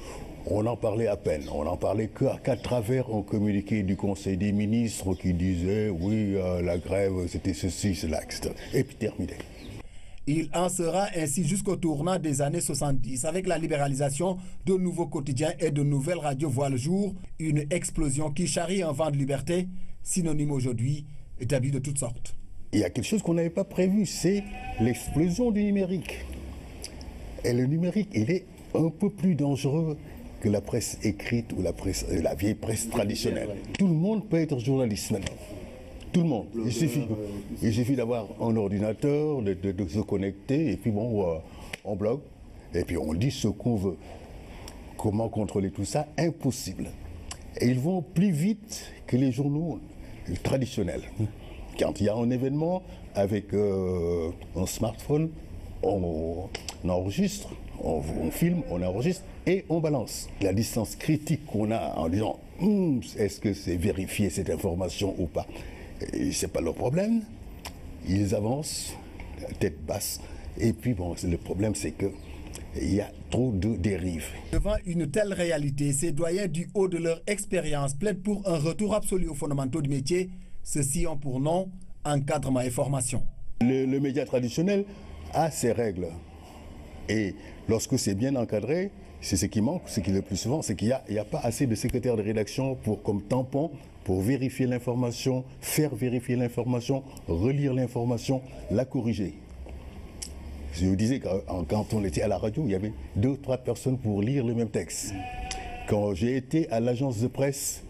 on en parlait à peine. On n'en parlait qu'à travers un communiqué du Conseil des ministres qui disait « oui, la grève, c'était ceci, cela, etc. » Et puis terminé. Il en sera ainsi jusqu'au tournant des années 70. Avec la libéralisation, de nouveaux quotidiens et de nouvelles radios voient le jour. Une explosion qui charrie un vent de liberté, synonyme aujourd'hui établi de toutes sortes. Il y a quelque chose qu'on n'avait pas prévu, c'est l'explosion du numérique. Et le numérique, il est un peu plus dangereux que la presse écrite ou la vieille presse traditionnelle. Tout le monde peut être journaliste maintenant. Tout le monde. Il suffit d'avoir un ordinateur, de se connecter, et puis bon, on blogue, et puis on dit ce qu'on veut. Comment contrôler tout ça? Impossible. Et ils vont plus vite que les journaux traditionnels. Quand il y a un événement avec un smartphone, on enregistre, on filme, on enregistre et on balance. La distance critique qu'on a en disant est-ce que c'est vérifié cette information ou pas? Ce n'est pas leur problème. Ils avancent, tête basse. Et puis bon, le problème c'est qu'il y a trop de dérives. Devant une telle réalité, ces doyens du haut de leur expérience plaident pour un retour absolu aux fondamentaux du métier. Ceux-ci ont pour nom encadrement et formation. Le média traditionnel a ses règles. Et lorsque c'est bien encadré, c'est ce qui manque, ce qui est le plus souvent, c'est qu'il n'y a pas assez de secrétaires de rédaction comme tampon pour vérifier l'information, faire vérifier l'information, relire l'information, la corriger. Je vous disais, quand on était à la radio, il y avait 2 ou 3 personnes pour lire le même texte. Quand j'ai été à l'agence de presse,